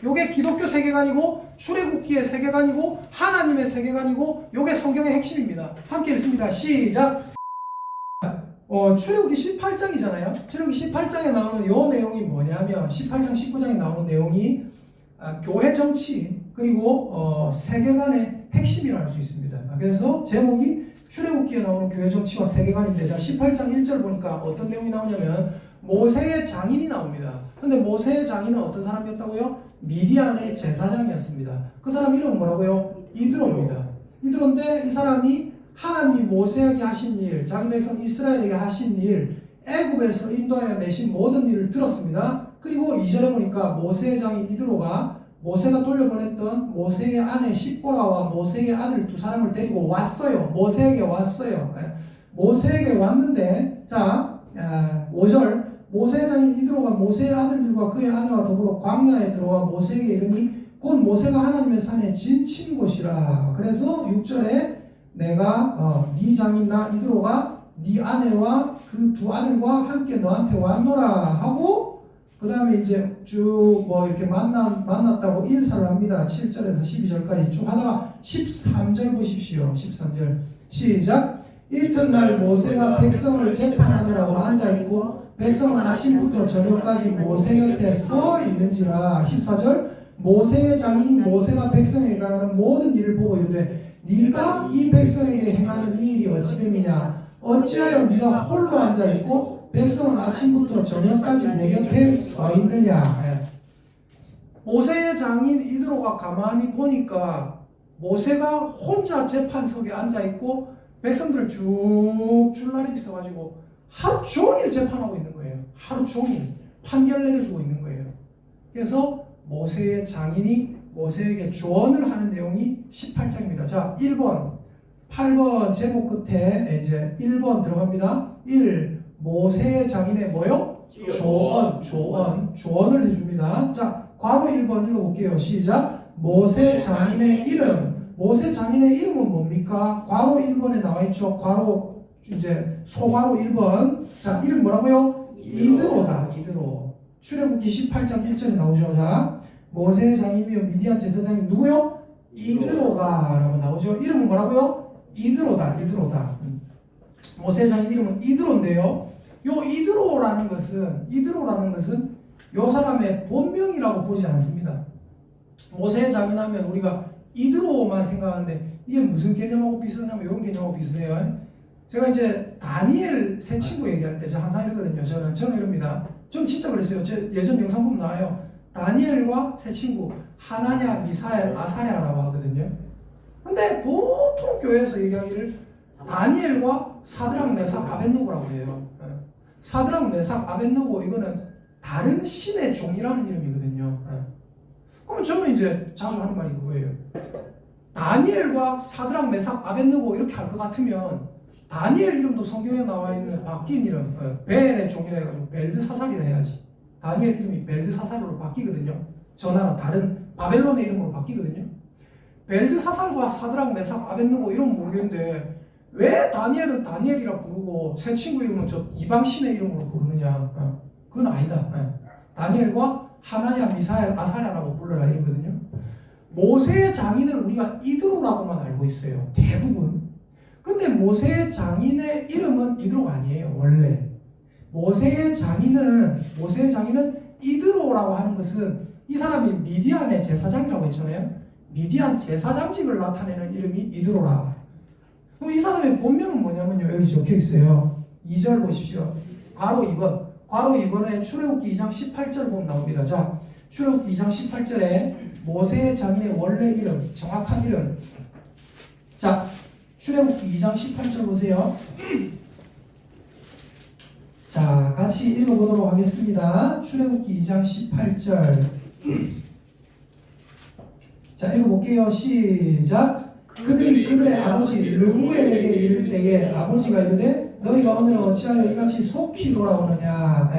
요게 기독교 세계관이고 출애굽기의 세계관이고 하나님의 세계관이고 요게 성경의 핵심입니다. 함께 읽습니다. 시작. 출애굽기 18장이잖아요. 출애굽기 18장에 나오는 요 내용이 뭐냐면 18장 19장에 나오는 내용이 교회 정치 그리고 세계관의 핵심이라 할 수 있습니다. 그래서 제목이 출애굽기에 나오는 교회 정치와 세계관인데, 자 18장 1절 보니까 어떤 내용이 나오냐면 모세의 장인이 나옵니다. 근데 모세의 장인은 어떤 사람이었다고요? 미디안의 제사장이었습니다. 그 사람 이름은 뭐라고요? 이드로입니다. 이드로인데 이 사람이 하나님이 모세에게 하신 일, 자기 백성 이스라엘에게 하신 일, 애굽에서 인도하여 내신 모든 일을 들었습니다. 그리고 2절에 보니까 모세의 장인 이드로가 모세가 돌려보냈던 모세의 아내 십보라와 모세의 아들 두 사람을 데리고 왔어요. 모세에게 왔어요. 모세에게 왔는데, 자 5절, 모세의 장인 이드로가 모세의 아들들과 그의 아내와 더불어 광야에 들어와 모세에게 이르니 곧 모세가 하나님의 산에 진친 곳이라. 그래서 6절에 내가 네 장인 나 이드로가 네 아내와 그 두 아들과 함께 너한테 왔노라 하고, 그 다음에 이제 쭉 뭐 이렇게 만났다고 인사를 합니다. 7절에서 12절까지 쭉 하다가 13절 보십시오. 13절 시작. 이튿날 모세가 백성을 재판하느라고 앉아있고 백성은 아침부터 저녁까지 모세 곁에 서 있는지라. 14절, 모세의 장인이 모세가 백성에게 가는 모든 일을 보고 이르되 네가 이 백성에게 행하는 이 일이 어찌 됨이냐. 어찌하여 네가 홀로 앉아있고 백성은 아침부터 저녁까지 내 곁에 서 있느냐. 모세의 장인 이드로가 가만히 보니까 모세가 혼자 재판석에 앉아있고 백성들을 쭉 줄라리 있어가지고 하루 종일 재판하고 있는 거예요. 하루 종일 판결 내려주고 있는 거예요. 그래서 모세의 장인이 모세에게 조언을 하는 내용이 18장입니다. 자 1번 8번 제목 끝에 이제 1번 들어갑니다. 1. 모세의 장인의 뭐요? 조언을 해줍니다. 자 괄호 1번 읽어볼게요. 시작. 모세 장인의 이름. 모세 장인의 이름은 뭡니까? 괄호 1번에 나와있죠. 괄호 이제 소괄호 1번. 자 이름 뭐라고요? 이드로다. 이드로. 출애굽기 18장 1절에 나오죠. 자 모세의 장인이며 미디안 제사장이 누구요? 이드로가 라고 나오죠. 이름은 뭐라고요? 이드로다. 모세의 장인 이름은 이드로인데요. 요 이드로라는 것은 요 사람의 본명이라고 보지 않습니다. 모세의 장인하면 우리가 이드로만 생각하는데 이게 무슨 개념하고 비슷하냐면 이런 개념하고 비슷해요. 제가 이제 다니엘 세 친구 얘기할 때 제가 항상 이러거든요. 저는 이럽니다. 좀 진짜 그랬어요. 제 예전 영상 보면 나와요. 다니엘과 세 친구 하나냐, 미사엘, 아사랴라고 하거든요. 근데 보통 교회에서 얘기하기를 다니엘과 사드락, 메삭, 아벳느고라고 해요. 사드락, 메삭, 아벳느고 이거는 다른 신의 종이라는 이름이거든요. 그러면 저는 이제 자주 하는 말이 그거예요. 다니엘과 사드락, 메삭, 아벳느고 이렇게 할 것 같으면 다니엘 이름도 성경에 나와 있는 바뀐 이름, 벨의 종이라 해가지고 벨드사살이라 해야지. 다니엘 이름이 벨드사살로 바뀌거든요. 저 나라 다른 바벨론의 이름으로 바뀌거든요. 벨드사살과 사드락, 메삭, 아벳느고 이름 모르겠는데 왜 다니엘은 다니엘이라 부르고 새 친구 이름은 저 이방신의 이름으로 부르느냐. 그건 아니다. 다니엘과 하나냐, 미사엘, 아사랴라고 불러라 이러거든요. 모세의 장인을 우리가 이드로라고만 알고 있어요. 대부분. 근데 모세의 장인의 이름은 이드로가 아니에요. 원래 모세의 장인은 이드로라고 하는 것은 이 사람이 미디안의 제사장이라고 했잖아요. 미디안 제사장직을 나타내는 이름이 이드로라. 그럼 이 사람의 본명은 뭐냐면요. 여기 적혀 있어요. 2절 보십시오. 괄호 2번. 괄호 2번에 출애굽기 2장 18절 보면 나옵니다. 자, 출애굽기 2장 18절에 모세의 장인의 원래 이름, 정확한 이름. 자, 출애굽기 2장 18절 보세요. 자, 같이 읽어보도록 하겠습니다. 출애굽기 2장 18절. 자, 읽어볼게요. 시작. 그들이 그들의 아버지 르구엘에게 이를 때에 아버지가 이르되 너희가 오늘 어찌하여 이같이 속히 돌아오느냐.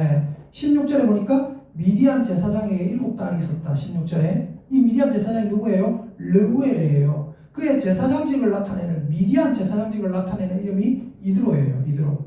16절에 보니까 미디안 제사장에게 7딸이 있었다. 16절에 이 미디안 제사장이 누구예요? 르구엘이에요. 그의 제사장직을 나타내는 미디안 제사장직을 나타내는 이름이 이드로예요. 이드로.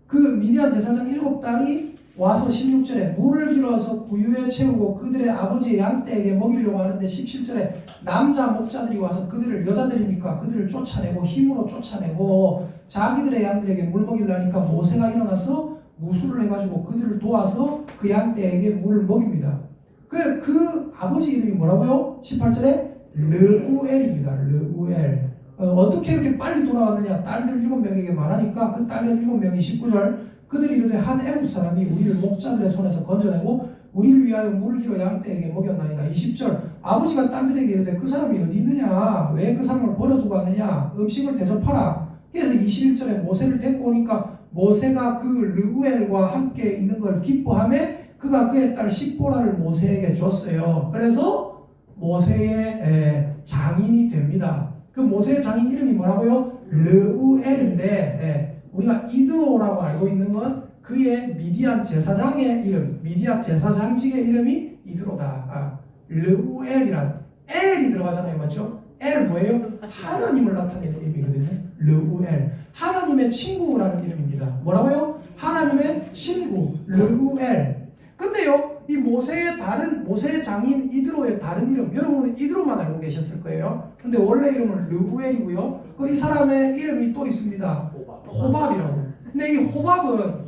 그 미디안 제사장 7딸이 와서 16절에 물을 길어서 구유에 채우고 그들의 아버지의 양떼에게 먹이려고 하는데 17절에 남자 목자들이 와서 그들을 여자들이니까 그들을 쫓아내고 힘으로 쫓아내고 자기들의 양들에게 물 먹이려니까 모세가 일어나서 무술을 해가지고 그들을 도와서 그 양떼에게 물을 먹입니다. 그 아버지 이름이 뭐라고요? 18절에 르우엘입니다. 르우엘. 어떻게 이렇게 빨리 돌아왔느냐? 딸들 7명에게 말하니까 그 딸들 7명이 19절 그들이 이르되 한 애굽 사람이 우리를 목자들의 손에서 건져내고 우리를 위하여 물을 길어 양떼에게 먹였나이다. 20절 아버지가 딸들에게 이르되 그 사람이 어디 있느냐? 왜 그 사람을 버려두고 왔느냐? 음식을 대접하라. 그래서 21절에 모세를 데리고 오니까 모세가 그 르우엘과 함께 있는 걸 기뻐하며 그가 그의 딸 십보라를 모세에게 줬어요. 그래서 모세의 장인이 됩니다. 그 모세의 장인 이름이 뭐라고요? 르우엘인데 우리가 이드로라고 알고 있는 건 그의 미디안 제사장의 이름, 미디안 제사장직의 이름이 이드로다. 르우엘이란 엘이 들어가잖아요, 맞죠? 엘 뭐예요? 하나님을 나타내는 이름이거든요. 르우엘, 하나님의 친구라는 이름입니다. 뭐라고요? 하나님의 친구, 르우엘. 근데요, 이 모세의 장인 이드로의 다른 이름, 여러분은 이드로만 알고 계셨을 거예요. 근데 원래 이름은 르우엘이고요. 이 사람의 이름이 또 있습니다. 호밥이라고. 근데 이 호밥은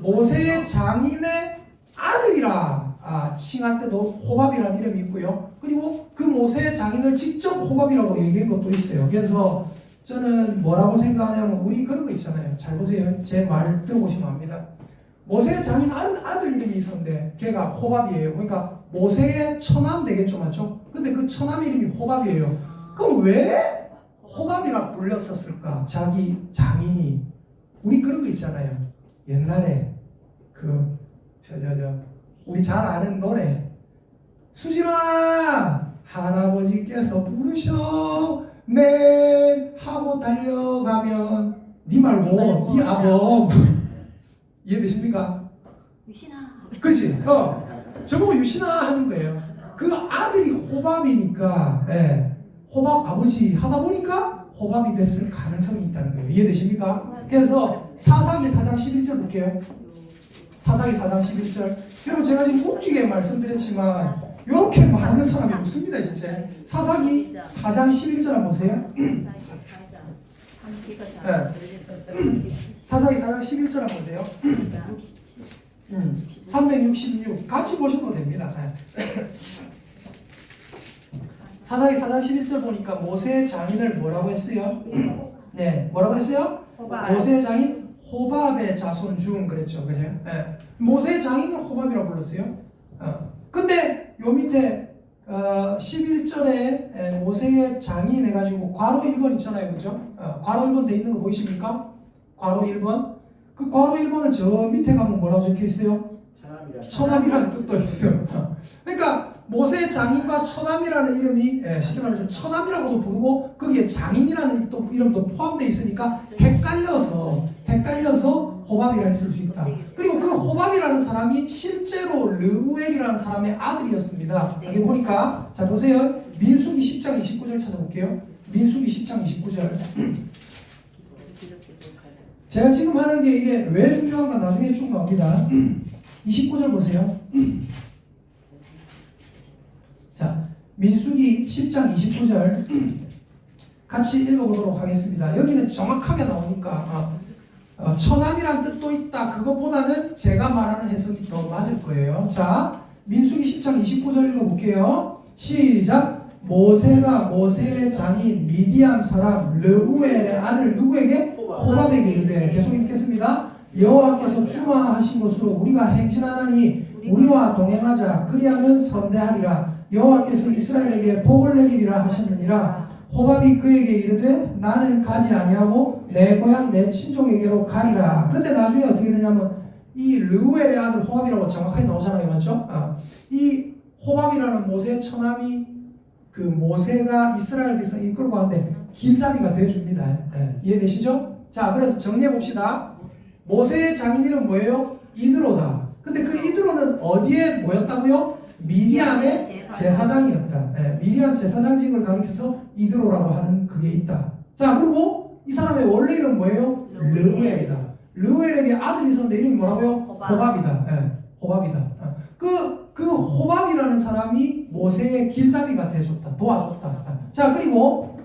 모세의 장인의 아들이라 칭할 때도 호밥이라는 이름이 있고요. 그리고 그 모세의 장인을 직접 호밥이라고 얘기한 것도 있어요. 그래서 저는 뭐라고 생각하냐면 우리 그런 거 있잖아요. 잘 보세요. 제 말 들어보시면 압니다. 모세의 장인 아들 이름이 있었는데 걔가 호밥이에요. 그러니까 모세의 처남 되겠죠, 맞죠? 근데 그 처남 이름이 호밥이에요. 그럼 왜 호밥이라 불렸었을까? 자기 장인이. 우리 그런 거 있잖아요. 옛날에 우리 잘 아는 노래 수진아 할아버지께서 부르셔 네 하고 달려가면 니 말고 니 아범 이해되십니까? 유신아. 그치? 저보고 유신아 하는 거예요. 그 아들이 호밥이니까 호밥 아버지 하다 보니까 호밥이 됐을 가능성이 있다는 거예요. 이해되십니까? 그래서 사사기 4장 11절 볼게요. 사사기 4장 11절. 여러분 제가 지금 웃기게 말씀드렸지만 이렇게 많은 사람이 없습니다. 진짜. 사사기 4장 11절 한번 보세요. 사사기 4장 11절 한번 보세요. 366 같이 보셔도 됩니다. 사사기 4장 11절 보니까 모세의 장인을 뭐라고 했어요? 네, 뭐라고 했어요? 호밥. 모세의 장인 호밥의 자손 중 그랬죠, 그죠? 모세의 장인을 호밥이라고 불렀어요. 근데 요 밑에 11절에 모세의 장인 해가지고 괄호 1번 있잖아요, 그죠? 괄호 1번 돼 있는 거 보이십니까? 괄호 1번. 그 괄호 1번은 저 밑에 가면 뭐라고 적혀 있어요? 처남이라는 뜻도 있어요. 그러니까 모세의 장인과 처남이라는 이름이 쉽게 말해서 처남이라고도 부르고 거기에 장인이라는 이름도 포함되어 있으니까 헷갈려서 호밥이라 쓸 수 있다. 그리고 그 호밥이라는 사람이 실제로 르우엘이라는 사람의 아들이었습니다. 여기 보니까 자 보세요. 민수기 10장 29절 찾아볼게요. 민수기 10장 29절. 제가 지금 하는 게 이게 왜 중요한가 나중에 쭉 나옵니다. 29절 보세요. 자, 민수기 10장 29절 같이 읽어보도록 하겠습니다. 여기는 정확하게 나오니까 처남이란 뜻도 있다. 그것보다는 제가 말하는 해석이 더 맞을 거예요. 자, 민수기 10장 29절 읽어볼게요. 시작. 모세가 모세의 장인 미디안 사람 르우엘의 아들 누구에게? 호밥에게 이르되 계속 읽겠습니다. 여호와께서 주마하신 것으로 우리가 행진하나니 우리와 동행하자. 그리하면 선대하리라. 여호와께서 이스라엘에게 복을 내리리라 하셨느니라. 호밥이 그에게 이르되 나는 가지 아니하고 내 고향 내 친족에게로 가리라. 근데 나중에 어떻게 되냐면 이 르우엘의 아들 호밥이라고 정확하게 나오잖아요, 맞죠? 이 호밥이라는 모세의 처남이 그 모세가 이스라엘 백성 이끌고 가는데 길잡이가 되어줍니다. 이해되시죠? 자, 그래서 정리해 봅시다. 모세의 장인 이름 뭐예요? 이드로다. 근데 그 이드로는 어디에 모였다고요? 미디안의 제사장이었다. 미디안 제사장직을 가리켜서 이드로라고 하는 그게 있다. 자, 그리고 이 사람의 원래 이름 뭐예요? 르우엘이다. 르우엘에게 아들이 있었는데 이름이 뭐라고요? 호밥. 호밥이다. 예, 호밥이다. 그 호밥이라는 사람이 모세의 길잡이가 돼줬다. 도와줬다. 자, 그리고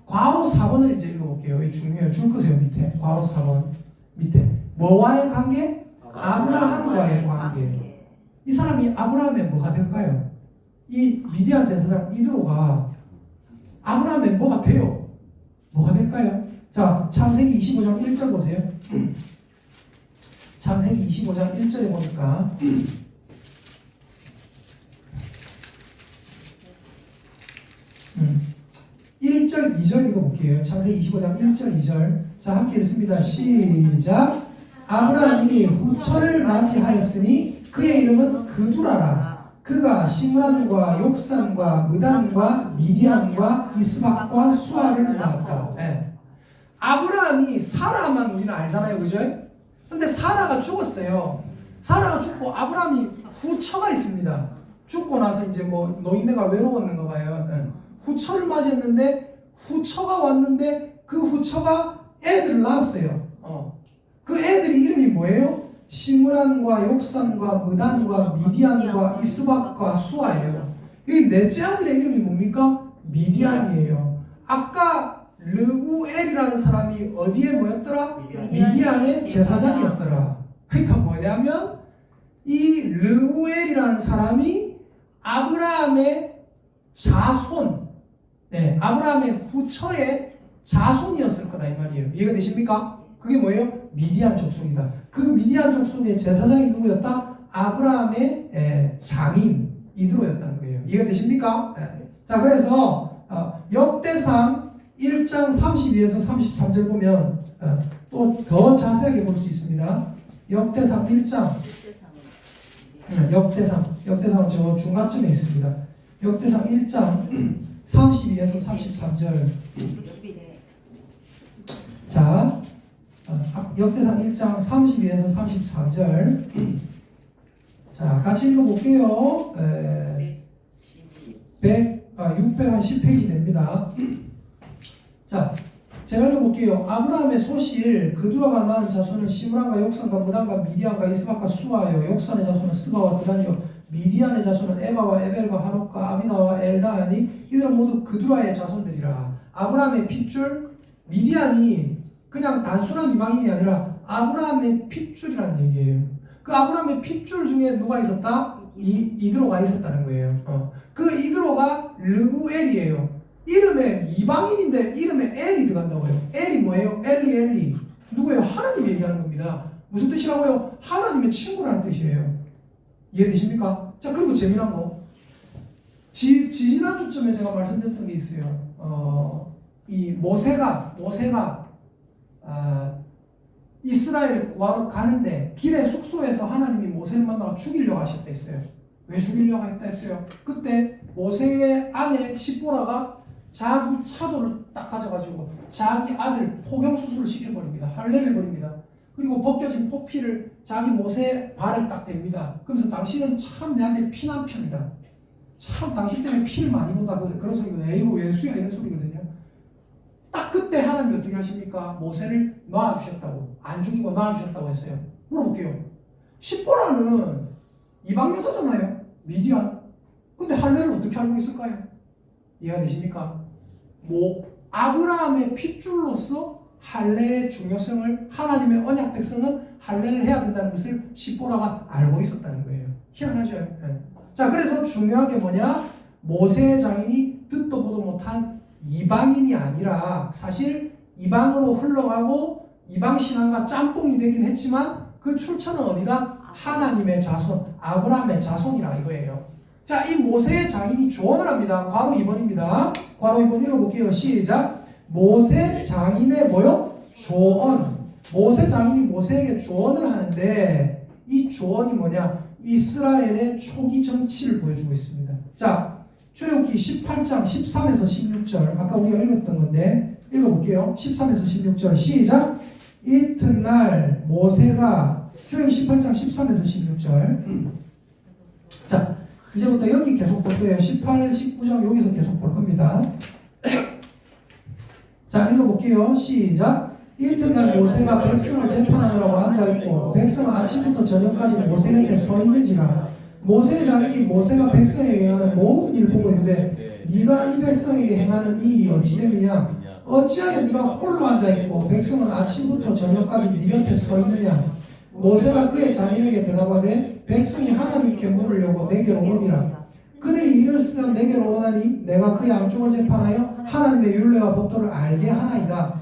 괄호 4번을 이제 읽어볼게요. 이 중요해요. 줄 거세요, 밑에. 괄호 4번. 밑에. 뭐와의 관계? 아브라함과의 관계. 이 사람이 아브라함의 뭐가 될까요? 이 미디안 제사장 이드로가 아브라함의 뭐가 돼요? 뭐가 될까요? 자, 창세기 25장 1절 보세요. 창세기 25장 1절에 보니까 1절 2절 읽어볼게요. 창세기 25장 1절 2절. 자, 함께 읽습니다. 시작. 아브라함이 후처를 맞이하였으니 그의 이름은 그두라라. 그가 시므란과 욕산과 무단과 미디안과 이스박과 수아를 낳았다. 네. 아브라함이 사라만 우리는 알잖아요, 그죠? 근데 사라가 죽었어요. 사라가 죽고 아브라함이 후처가 있습니다. 죽고 나서 이제 뭐 노인네가 외로웠는가 봐요. 네. 후처를 맞이했는데 후처가 왔는데 그 후처가 애들을 낳았어요. 그 애들이 이름이 뭐예요? 시므란과 욕산과 무단과 미디안과 이스박과 수아예요. 이 넷째 아들의 이름이 뭡니까? 미디안이에요. 아까 르우엘이라는 사람이 어디에 뭐였더라? 미디안의 제사장이었더라. 그러니까 뭐냐면 이 르우엘이라는 사람이 아브라함의 자손, 네, 아브라함의 후처의 자손이었을 거다 이 말이에요. 이해가 되십니까? 그게 뭐예요? 미디안 족속이다. 그 미디안 족속의 제사장이 누구였다? 아브라함의 장인 이드로였다는 거예요. 이해가 되십니까? 네. 자, 그래서 역대상 1장 32에서 33절 보면 또 더 자세하게 볼 수 있습니다. 역대상 1장 역대상은 저 중간쯤에 있습니다. 역대상 1장 32에서 33절. 자, 역대상 1장 32에서 33절. 자, 같이 읽어볼게요. 610페이지 됩니다. 자, 제가 읽어볼게요. 아브라함의 소실 그두라가 낳은 자손은 시므란과 욕산과 무단과 미디안과 이스박과 수아요. 욕산의 자손은 스바와 드단이요. 미디안의 자손은 에바와 에벨과 하녹과 아비나와 엘다하니 이들은 모두 그두라의 자손들이라. 아브라함의 핏줄 미디안이 그냥 단순한 이방인이 아니라 아브라함의 핏줄이라는 얘기예요. 그 아브라함의 핏줄 중에 누가 있었다? 이드로가 있었다는 거예요. 그 이드로가 르우엘이에요. 이름에 이방인인데 이름에 엘이 들어간다고요. 엘이 뭐예요? 엘리. 누구예요? 하나님 얘기하는 겁니다. 무슨 뜻이라고요? 하나님의 친구라는 뜻이에요. 이해되십니까? 자, 그리고 재미난 거. 지난 주쯤에 제가 말씀드렸던 게 있어요. 이 모세가 이스라엘 구하러 가는데 길의 숙소에서 하나님이 모세를 만나서 죽이려고 하셨다 했어요. 왜 죽이려고 했다 했어요? 그때 모세의 아내 시보라가 자기 차도를 딱 가져가지고 자기 아들 포경 수술을 시켜버립니다. 할례를 버립니다. 그리고 벗겨진 포피를 자기 모세 발에 딱 댑니다. 그러면서 당신은 참 내한테 피난 편이다. 참 당신 때문에 피를 많이 본다. 그런 소리거든요. 에이고 왼수야 이런 소리거든요. 딱 그때 하나님이 어떻게 하십니까? 모세를 놔주셨다고. 안 죽이고 놔주셨다고 했어요. 물어볼게요. 시보라는 이방 여자잖아요. 미디안. 근데 할례를 어떻게 알고 있을까요? 이해가 되십니까? 아브라함의 핏줄로서 할례의 중요성을 하나님의 언약 백성은 할례를 해야 된다는 것을 시보라가 알고 있었다는 거예요. 희한하죠? 네. 자, 그래서 중요한 게 뭐냐? 모세의 장인이 듣도 보도 못한 이방인이 아니라 사실 이방으로 흘러가고 이방 신앙과 짬뽕이 되긴 했지만 그 출처는 어디다? 하나님의 자손, 아브라함의 자손이라 이거예요. 자, 이 모세의 장인이 조언을 합니다. 괄호 2번입니다. 괄호 2번 읽어볼게요. 시작. 모세 장인의 뭐요? 조언. 모세 장인이 모세에게 조언을 하는데 이 조언이 뭐냐? 이스라엘의 초기 정치를 보여주고 있습니다. 자, 출애굽기 18장 13에서 16절 아까 우리가 읽었던 건데 읽어볼게요. 13에서 16절 시작. 이튿날 모세가 출애굽기 18장 13에서 16절 자, 이제부터 여기 계속 볼 거예요. 18, 19장 여기서 계속 볼 겁니다. 자, 읽어볼게요. 시작. 이튿날 모세가 백성을 재판하느라고 앉아있고 백성은 아침부터 저녁까지 모세 곁에 서 있는지라. 모세의 자식이 모세가 백성에게 행하는 모든 일을 보고 있는데 네가 이 백성에게 행하는 이 일이 어찌 되느냐? 어찌하여 네가 홀로 앉아있고 백성은 아침부터 저녁까지 네 곁에 서 있느냐? 모세가 그의 장인에게 대답하되 백성이 하나님께 물으려고 내게로 오니라. 그들이 이르으면 내게로 오나니 내가 그 양쪽을 재판하여 하나님의 율례와 법도를 알게 하나이다.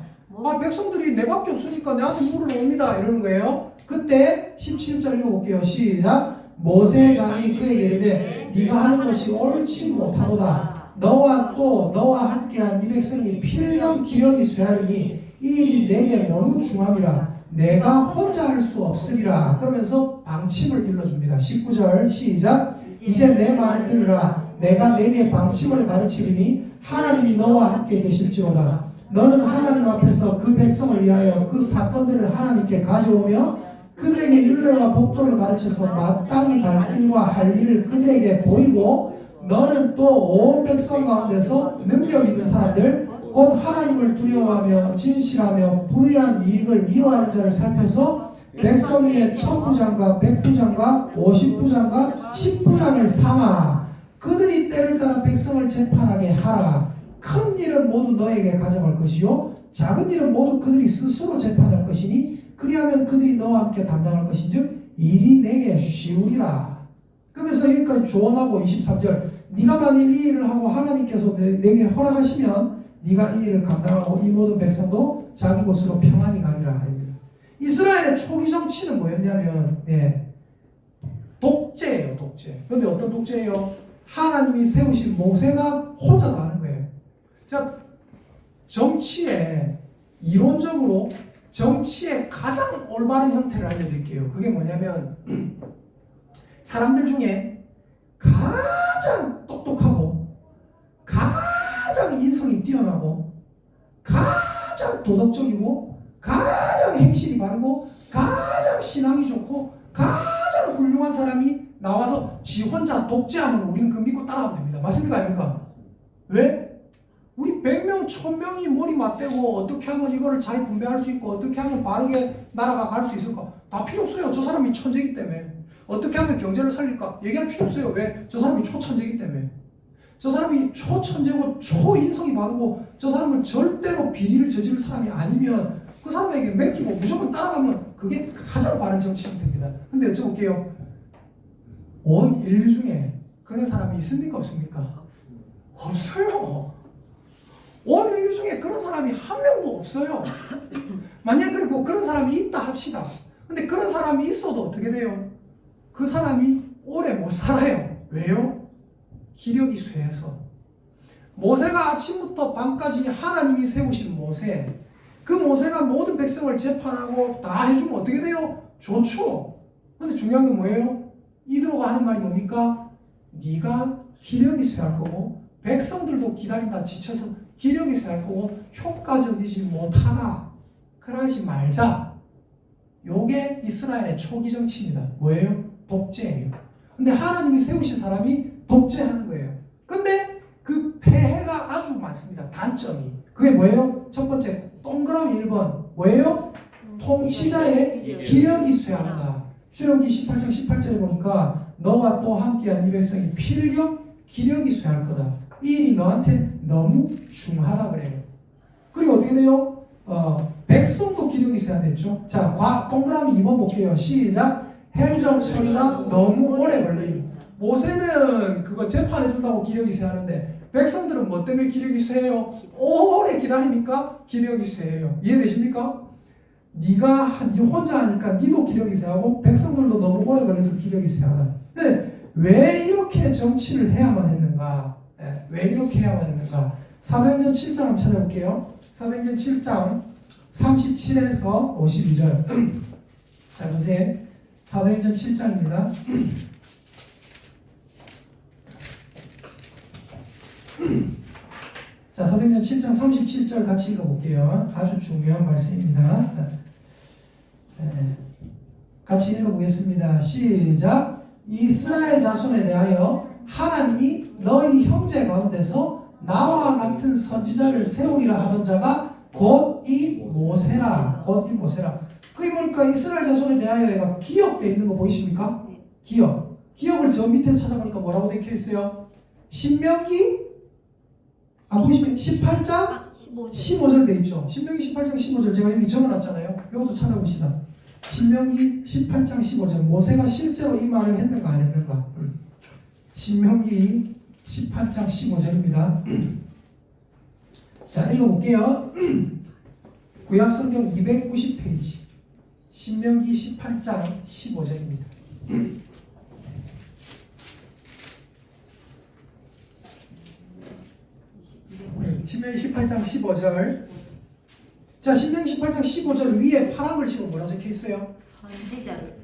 백성들이 내밖에 없으니까 내한테 물으러 옵니다 이러는 거예요. 그때 17절 읽어볼게요. 시작. 모세의 장인이 그에게 이르되 네가 하는 것이 옳지 못하도다. 너와 또 너와 함께한 이 백성이 필경 기력이 쇠하리니 이 일이 내게 너무 중함이라. 내가 혼자 할 수 없으리라. 그러면서 방침을 일러줍니다. 19절 시작. 이제 내 말을 들으라. 내가 내게 방침을 가르치리니 하나님이 너와 함께 계실지로다. 너는 하나님 앞에서 그 백성을 위하여 그 사건들을 하나님께 가져오며 그들에게 율례와 법도를 가르쳐서 마땅히 갈 길과 할 일을 그들에게 보이고 너는 또 온 백성 가운데서 능력 있는 사람들 곧 하나님을 두려워하며 진실하며 불의한 이익을 미워하는 자를 살펴서 백성 위에 1000부장과 100부장과 50부장과 10부장을 삼아 그들이 때를 따라 백성을 재판하게 하라. 큰 일은 모두 너에게 가져갈 것이요 작은 일은 모두 그들이 스스로 재판할 것이니 그리하면 그들이 너와 함께 담당할 것인즉 일이 내게 쉬우리라. 그러면서 여기까지 조언하고 23절 네가 만일 이 일을 하고 하나님께서 내게 허락하시면 네가 이 일을 감당하고 이 모든 백성도 자기 곳으로 평안히 가리라. 이스라엘의 초기 정치는 뭐였냐면 독재예요. 독재. 그런데 어떤 독재예요? 하나님이 세우신 모세가 혼자 다 하는 거예요. 자, 정치에 이론적으로 정치의 가장 올바른 형태를 알려드릴게요. 그게 뭐냐면 사람들 중에 가장 똑똑하고 가장 인성이 뛰어나고 가장 도덕적이고 가장 행실이 바르고 가장 신앙이 좋고 가장 훌륭한 사람이 나와서 지 혼자 독재하면 우리는 그 믿고 따라하면 됩니다. 맞습니까? 아닙니까? 왜? 우리 100명, 1000명이 머리 맞대고 어떻게 하면 이거를 잘 분배할 수 있고 어떻게 하면 바르게 나라가 갈 수 있을까? 다 필요 없어요. 저 사람이 천재이기 때문에. 어떻게 하면 경제를 살릴까? 얘기할 필요 없어요. 왜? 저 사람이 초천재이기 때문에. 저 사람이 초천재고 초인성이 바르고 저 사람은 절대로 비리를 저지를 사람이 아니면 그 사람에게 맡기고 무조건 따라가면 그게 가장 바른 정치 형태입니다. 근데 여쭤볼게요. 온 인류 중에 그런 사람이 있습니까? 없습니까? 없어요. 온 인류 중에 그런 사람이 한 명도 없어요. 만약 그리고 그런 사람이 있다 합시다. 근데 그런 사람이 있어도 어떻게 돼요? 그 사람이 오래 못 살아요. 왜요? 기력이 쇠해서. 모세가 아침부터 밤까지 하나님이 세우신 모세, 그 모세가 모든 백성을 재판하고 다 해주면 어떻게 돼요? 좋죠. 근데 중요한 건 뭐예요? 이들호가 하는 말이 뭡니까? 네가 기력이 쇠할 거고 백성들도 기다린다 지쳐서 기력이 쇠할 거고 효과적이지 못하다. 그러지 말자. 요게 이스라엘의 초기 정치입니다. 뭐예요? 독재예요. 근데 하나님이 세우신 사람이 독재하는 거예요. 근데 그 폐해가 아주 많습니다. 단점이. 그게 뭐예요? 첫 번째 동그라미 1번 뭐예요? 통치자의 기력이 쇠한다. 출애굽기 18장 18절에 보니까 너와 또 함께한 이 백성이 필경 기력이 쇠할 거다. 이 일이 너한테 너무 중하다 그래요. 그리고 어떻게 돼요? 백성도 기력이 쇠한다 했죠. 자, 동그라미 2번 볼게요. 시작. 행정 처리가 너무 오래 걸림. 모세는 그거 재판해준다고 기력이 쇠하는데 백성들은 뭐 때문에 기력이 쇠해요? 오래 기다리니까 기력이 쇠해요. 이해되십니까? 네가 혼자 하니까 네도 기력이 쇠하고 백성들도 너무 오래 걸려서 기력이 쇠하다. 근데 왜 이렇게 정치를 해야만 했는가? 왜 이렇게 해야만 했는가? 사도행전 7장 한번 찾아볼게요. 사도행전 7장 37에서 52절. 자, 보세요. 사도행전 7장입니다. 자, 사도행전 7장 37절 같이 읽어볼게요. 아주 중요한 말씀입니다. 같이 읽어보겠습니다. 시작. 이스라엘 자손에 대하여 하나님이 너희 형제 가운데서 나와 같은 선지자를 세우리라 하던 자가 곧 이 모세라. 곧 이 모세라. 거기 보니까 이스라엘 자손에 대하여 얘가 기억되어 있는 거 보이십니까? 기억. 기억을 저 밑에 찾아보니까 뭐라고 되어 있어요? 신명기 보시면 18장 15절 돼 있죠. 신명기 18장 15절 제가 여기 적어놨잖아요. 이것도 찾아봅시다. 신명기 18장 15절 모세가 실제로 이 말을 했는가 안 했는가? 신명기 18장 15절입니다. 자, 읽어볼게요. 구약성경 290페이지 신명기 18장 15절입니다. 신명기 18장 15절. 자, 신명기 18장 15절 위에 파란 글씨로 뭐라 적혀 있어요?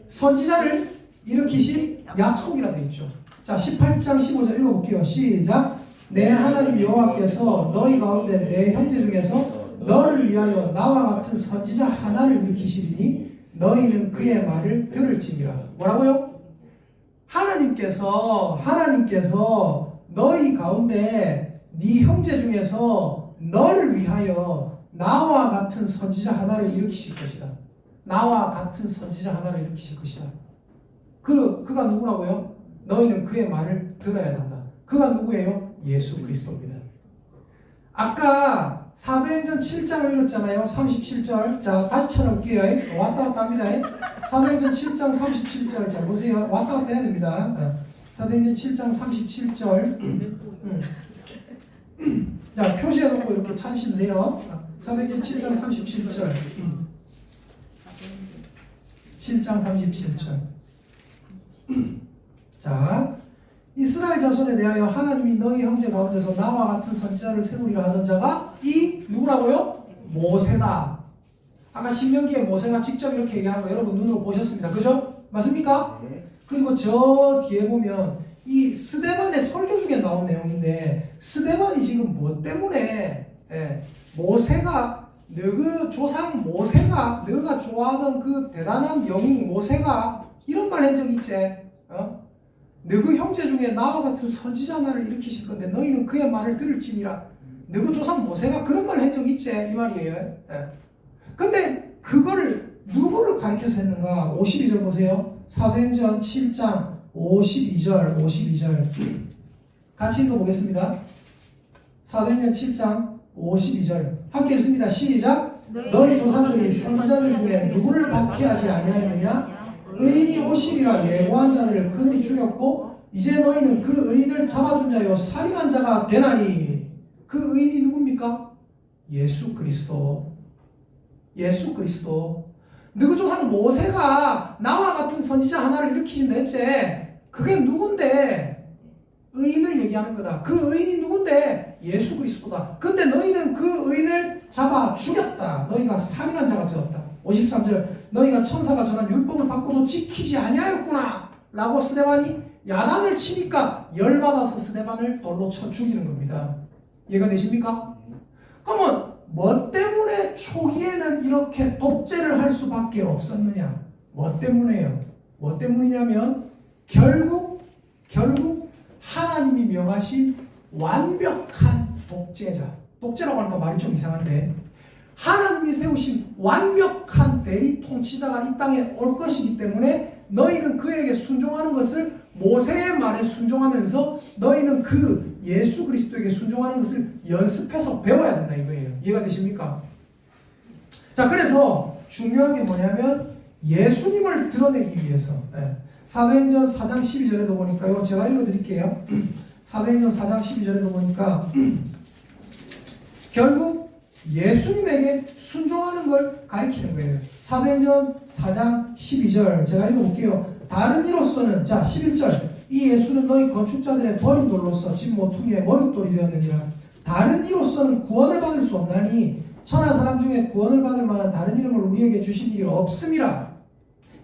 선지자를 일으키신 약속이라 되어 있죠. 자, 18장 15절 읽어볼게요. 시작. 내 하나님 여호와께서 너희 가운데 내 형제 중에서 너를 위하여 나와 같은 선지자 하나를 일으키시리니 너희는 그의 말을 들을지니라. 뭐라고요? 하나님께서 너희 가운데 네 형제 중에서 너를 위하여 나와 같은 선지자 하나를 일으키실 것이다. 나와 같은 선지자 하나를 일으키실 것이다. 그가 누구라고요? 너희는 그의 말을 들어야 한다. 그가 누구예요? 예수 그리스도입니다. 아까 사도행전 7장을 읽었잖아요. 37절. 자, 다시 찾아볼게요. 왔다 갔다 합니다. 사도행전 7장 37절. 자, 보세요. 왔다 갔다 해야 됩니다. 사도행전 7장 37절. 자, 표시해놓고 이렇게 찾으시면 돼요. 사도행전 7장 37절. 7장 37절. 자, 이스라엘 자손에 대하여 하나님이 너희 형제 가운데서 나와 같은 선지자를 세우리라 하던 자가 이 누구라고요? 모세다. 아까 신명기에 모세가 직접 이렇게 얘기하는 거 여러분 눈으로 보셨습니다. 그죠? 맞습니까? 그리고 저 뒤에 보면 이 스데반의 설교 중에 나온 내용인데 스데반이 지금 뭐 때문에 모세가 너그 조상 모세가 너가 좋아하던 그 대단한 영웅 모세가 이런 말 한 적 있지? 너그 형제 중에 나와 같은 선지자 하나를 일으키실 건데 너희는 그의 말을 들을지니라. 너그 조상 모세가 그런 말 한 적 있지? 이 말이에요. 근데 그거를 누구를 가리켜서 했는가? 52절 보세요. 사도행전 7장 52절 같이 읽어보겠습니다. 사도행전 7장 52절 함께 읽습니다. 시작. 너희 조상들이 선지자들 중에 누구를 박해하지 아니하였느냐? 의인이 오시리라 예고한 자들을 그들이 죽였고 이제 너희는 그 의인을 잡아준 자요 살인한 자가 되나니. 그 의인이 누굽니까? 예수 그리스도. 예수 그리스도. 너희 조상 모세가 나와 같은 선지자 하나를 일으키신다 했지. 그게 누군데? 의인을 얘기하는 거다. 그 의인이 누군데? 예수 그리스도다. 근데 너희는 그 의인을 잡아 죽였다. 너희가 살인한 자가 되었다. 53절 너희가 천사가 전한 율법을 받고도 지키지 아니하였구나 라고 스데반이 야단을 치니까 열받아서 스데반을 돌로 쳐 죽이는 겁니다. 이해가 되십니까? 그러면 뭐 때문에 초기에는 이렇게 독재를 할 수밖에 없었느냐? 뭐 때문에요? 뭐 때문이냐면 결국 하나님이 명하신 완벽한 독재자. 독재라고 하니까 말이 좀 이상한데 하나님이 세우신 완벽한 대리 통치자가 이 땅에 올 것이기 때문에 너희는 그에게 순종하는 것을 모세의 말에 순종하면서 너희는 그 예수 그리스도에게 순종하는 것을 연습해서 배워야 된다 이거예요. 이해가 되십니까? 자, 그래서 중요한 게 뭐냐면 예수님을 드러내기 위해서 사도행전 4장 12절에도 보니까요. 제가 읽어드릴게요. 사도행전 4장 12절에도 보니까 결국 예수님에게 순종하는 걸 가리키는 거예요. 사도행전 4장 12절 제가 읽어볼게요. 다른 이로서는 자 11절 이 예수는 너희 건축자들의 버린 돌로서 집 모퉁이의 머릿돌이 되었느니라. 다른 이로서는 구원을 받을 수 없나니 천하 사람 중에 구원을 받을 만한 다른 이름을 우리에게 주신 일이 없음이라.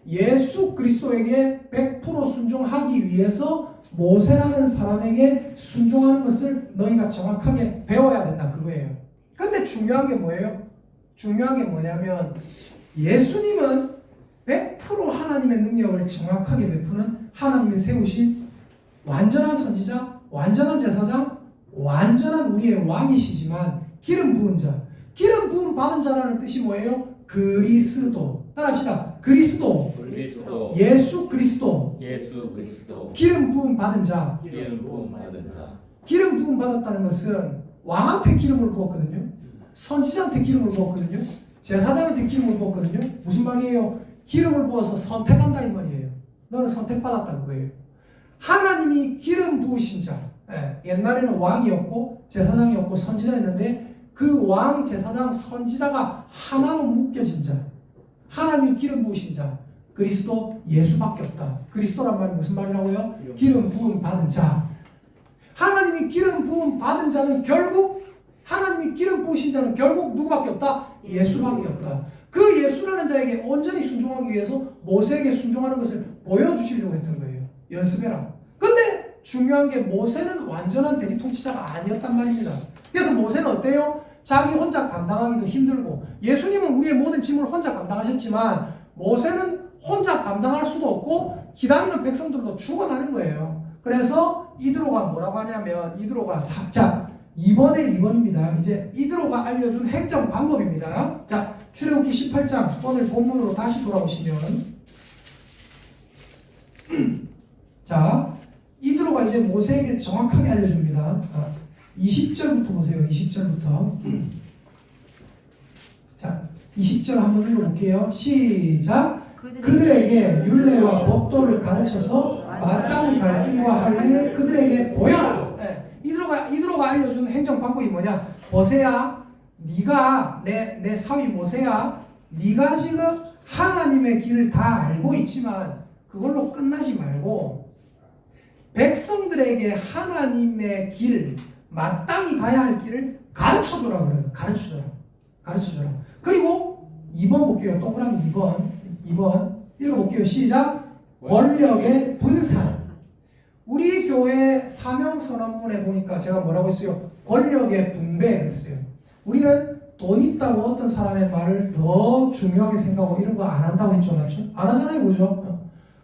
예수 그리스도에게 100% 순종하기 위해서 모세라는 사람에게 순종하는 것을 너희가 정확하게 배워야 된다 그거예요. 근데 중요한 게 뭐예요? 중요한 게 뭐냐면 예수님은 100% 하나님의 능력을 정확하게 베푸는 하나님이 세우신 완전한 선지자, 완전한 제사장, 완전한 우리의 왕이시지만 기름 부은 자, 기름 부음 받은 자라는 뜻이 뭐예요? 그리스도. 따라합시다. 그리스도. 그리스도 예수 그리스도. 예수 그리스도 기름 부음 받은 자. 기름 부음 받은 자 기름 부음 받았다는 것은 왕한테 기름을 부었거든요. 선지자한테 기름을 부었거든요. 제사장한테 기름을 부었거든요. 무슨 말이에요? 기름을 부어서 선택한다 이 말이에요. 너는 선택받았다 그거예요. 하나님이 기름 부으신 자. 옛날에는 왕이었고 제사장이었고 선지자였는데 그 왕, 제사장, 선지자가 하나로 묶여진 자. 하나님이 기름 부으신 자. 그리스도 예수밖에 없다. 그리스도란 말이 무슨 말이라고요? 기름 부음 받은 자. 하나님이 기름 부음 받은 자는 결국 하나님이 기름 부으신 자는 결국 누구밖에 없다? 예수밖에 없다. 그 예수라는 자에게 온전히 순종하기 위해서 모세에게 순종하는 것을 보여주시려고 했던 거예요. 연습해라. 근데 중요한 게 모세는 완전한 대리 통치자가 아니었단 말입니다. 그래서 모세는 어때요? 자기 혼자 감당하기도 힘들고 예수님은 우리의 모든 짐을 혼자 감당하셨지만 모세는 혼자 감당할 수도 없고 기다리는 백성들도 죽어나는 거예요. 그래서 이드로가 뭐라고 하냐면 이드로가 자 2번에 2번입니다. 이제 이드로가 알려준 행정 방법입니다. 자 출애굽기 18장 오늘 본문으로 다시 돌아오시면 자 이드로가 이제 모세에게 정확하게 알려줍니다. 20절부터 보세요. 20절부터 자 20절 한번 읽어볼게요. 시작. 그들에게 율례와 법도를 가르쳐서 마땅히 갈 길과 할 일을 그들에게 보여라. 이드로가 알려준 행정 방법이 뭐냐? 모세야, 네가 내 사위 모세야, 네가 지금 하나님의 길을 다 알고 있지만 그걸로 끝나지 말고 백성들에게 하나님의 길, 마땅히 가야 할 길을 가르쳐줘라 그래요. 가르쳐줘라. 그리고 2번 볼게요. 동그라미 2번 읽어볼게요. 시작. 권력의 분산. 우리 교회 사명선언문에 보니까 제가 뭐라고 했어요? 권력의 분배 그랬어요. 우리는 돈 있다고 어떤 사람의 말을 더 중요하게 생각하고 이런 거 안 한다고 했죠. 맞죠? 안 하잖아요. 그죠?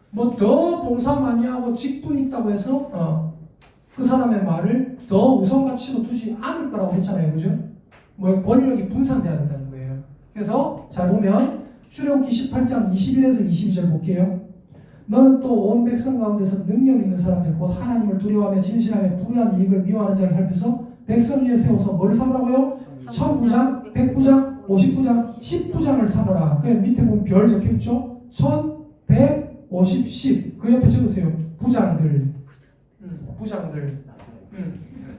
뭐 더 봉사 많이 하고 직분 있다고 해서 그 사람의 말을 더 우선가치로 두지 않을 거라고 했잖아요. 그죠? 뭐 권력이 분산돼야 된다는 거예요. 그래서 잘 보면 출애굽기 18장 21에서 22절 볼게요. 너는 또 온 백성 가운데서 능력 있는 사람들 곧 하나님을 두려워하며 진실하며 부유한 이익을 미워하는 자를 살펴서 백성 위에 세워서 뭘 삼으라고요? 1000부장, 100부장, 50부장, 10부장을 삼으라. 그 밑에 보면 별 적혀있죠? 1000, 100, 50, 10. 그 옆에 적으세요. 부장들.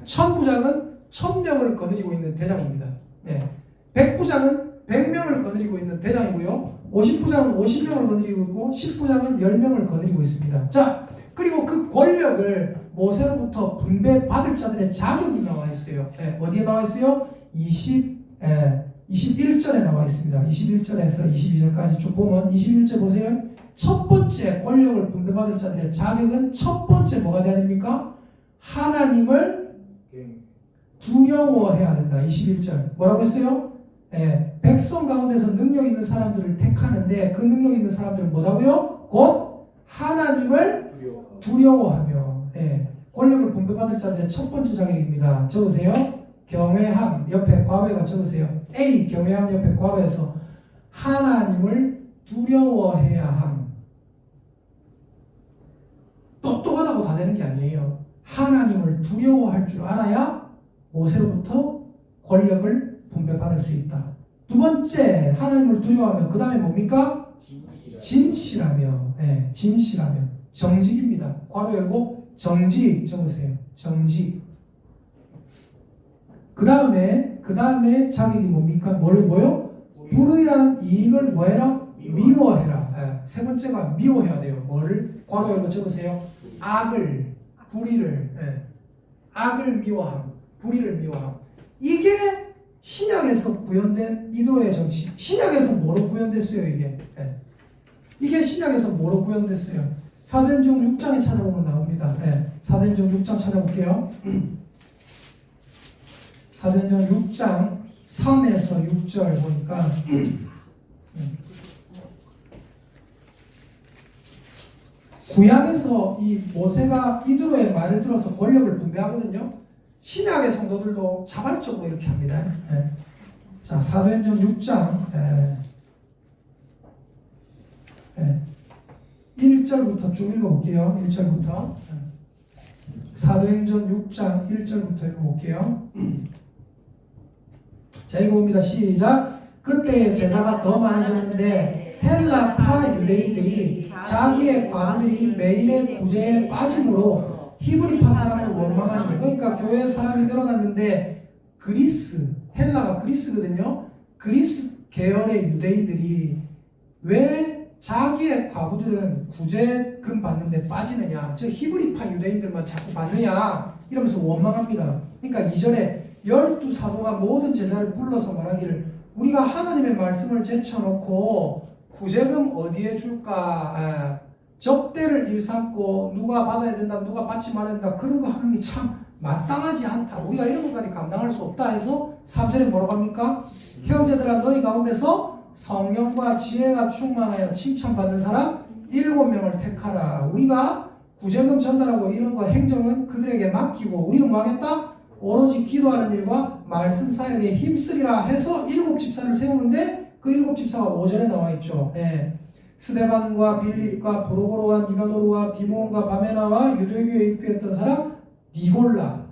1000부장은 1000명을 거느리고 있는 대장입니다. 100부장은 100명을 거느리고 있는 대장이고요. 50부장은 50명을 거느리고 있고 10부장은 10명을 거느리고 있습니다. 자, 그리고 그 권력을 모세로부터 분배받을 자들의 자격이 나와 있어요. 어디에 나와 있어요? 21절에 나와 있습니다. 21절에서 22절까지 쭉 보면 21절 보세요. 첫 번째 권력을 분배받을 자들의 자격은 첫 번째 뭐가 돼야 됩니까? 하나님을 두려워해야 된다. 21절 뭐라고 했어요? 백성 가운데서 능력 있는 사람들을 택하는데 그 능력 있는 사람들은 뭐라고요? 곧 하나님을 두려워하며 권력을 분배받을 자들의 첫 번째 자격입니다. 적으세요. 경외함 옆에 괄호에가 적으세요. A 경외함 옆에 괄호에서 하나님을 두려워해야 함. 똑똑하다고 다 되는 게 아니에요. 하나님을 두려워할 줄 알아야 모세로부터 권력을 분배받을 수 있다. 두 번째 하나님을 두려워하면 그 다음에 뭡니까? 진실하며 진실하며 정직입니다. 괄호 열고 정직 적으세요. 정직. 그 다음에 자격이 뭡니까? 뭐요? 불의한 이익을 뭐해라? 미워해라. 세 번째가 미워해야 돼요. 뭐를? 괄호 열고 적으세요. 악을, 불의를, 악을 미워함, 불의를 미워함. 이게 신약에서 구현된 이도의 정치. 신약에서 뭐로 구현됐어요? 이게 신약에서 뭐로 구현됐어요? 사도행전 6장에 찾아보면 나옵니다. 사도행전 6장 찾아볼게요. 사도행전 6장 3에서 6절 보니까 구약에서 이 모세가 이드로의 말을 들어서 권력을 분배하거든요. 신약의 성도들도 자발적으로 이렇게 합니다. 자, 사도행전 6장 1절부터 쭉 읽어볼게요. 1절부터. 사도행전 6장 1절부터 읽어볼게요. 자, 읽어봅니다. 시작. 그때 제자가 더 많아졌는데 헬라파 유대인들이 자기의 과부들이 매일의 구제에 빠짐으로 히브리파 사람을 원망하니, 그러니까 교회 사람이 늘어났는데 그리스, 헬라가 그리스거든요. 그리스 계열의 유대인들이 왜 자기의 과부들은 구제금 받는데 빠지느냐, 저 히브리파 유대인들만 자꾸 받느냐 이러면서 원망합니다. 그러니까 이전에 12사도가 모든 제자를 불러서 말하기를, 우리가 하나님의 말씀을 제쳐놓고 구제금 어디에 줄까, 접대를 일삼고 누가 받아야 된다, 누가 받지 말아야 된다, 그런 거 하는 게 참 마땅하지 않다, 우리가 이런 것까지 감당할 수 없다 해서 3절에 뭐라고 합니까? 형제들아, 너희 가운데서 성령과 지혜가 충만하여 칭찬받는 사람 7명을 택하라. 우리가 구제금 전달하고 이런 거 행정은 그들에게 맡기고 우리는 뭐 하겠다? 오로지 기도하는 일과 말씀 사역에 힘쓰리라 해서 7집사를 세우는데, 그 7집사가 5절에 나와 있죠. 스데반과 빌립과 브로고로와 니가노르와 디모온과 바메나와 유대교에 입교했던 사람 니골라,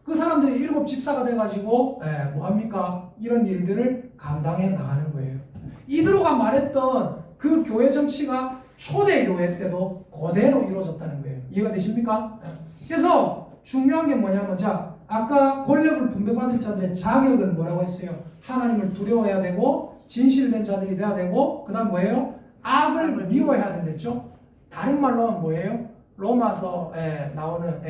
그 사람들이 7집사가 돼가지고 뭐합니까? 이런 일들을 감당해 나가는 거예요. 이드로가 말했던 그 교회 정치가 초대교회 때도 그대로 이루어졌다는 거예요. 이해가 되십니까? 그래서 중요한 게 뭐냐면, 자, 아까 권력을 분배받을 자들의 자격은 뭐라고 했어요? 하나님을 두려워해야 되고 진실된 자들이 돼야 되고, 그 다음 뭐예요? 악을 미워해야 된댔죠. 다른 말로 하면 뭐예요? 로마서에 나오는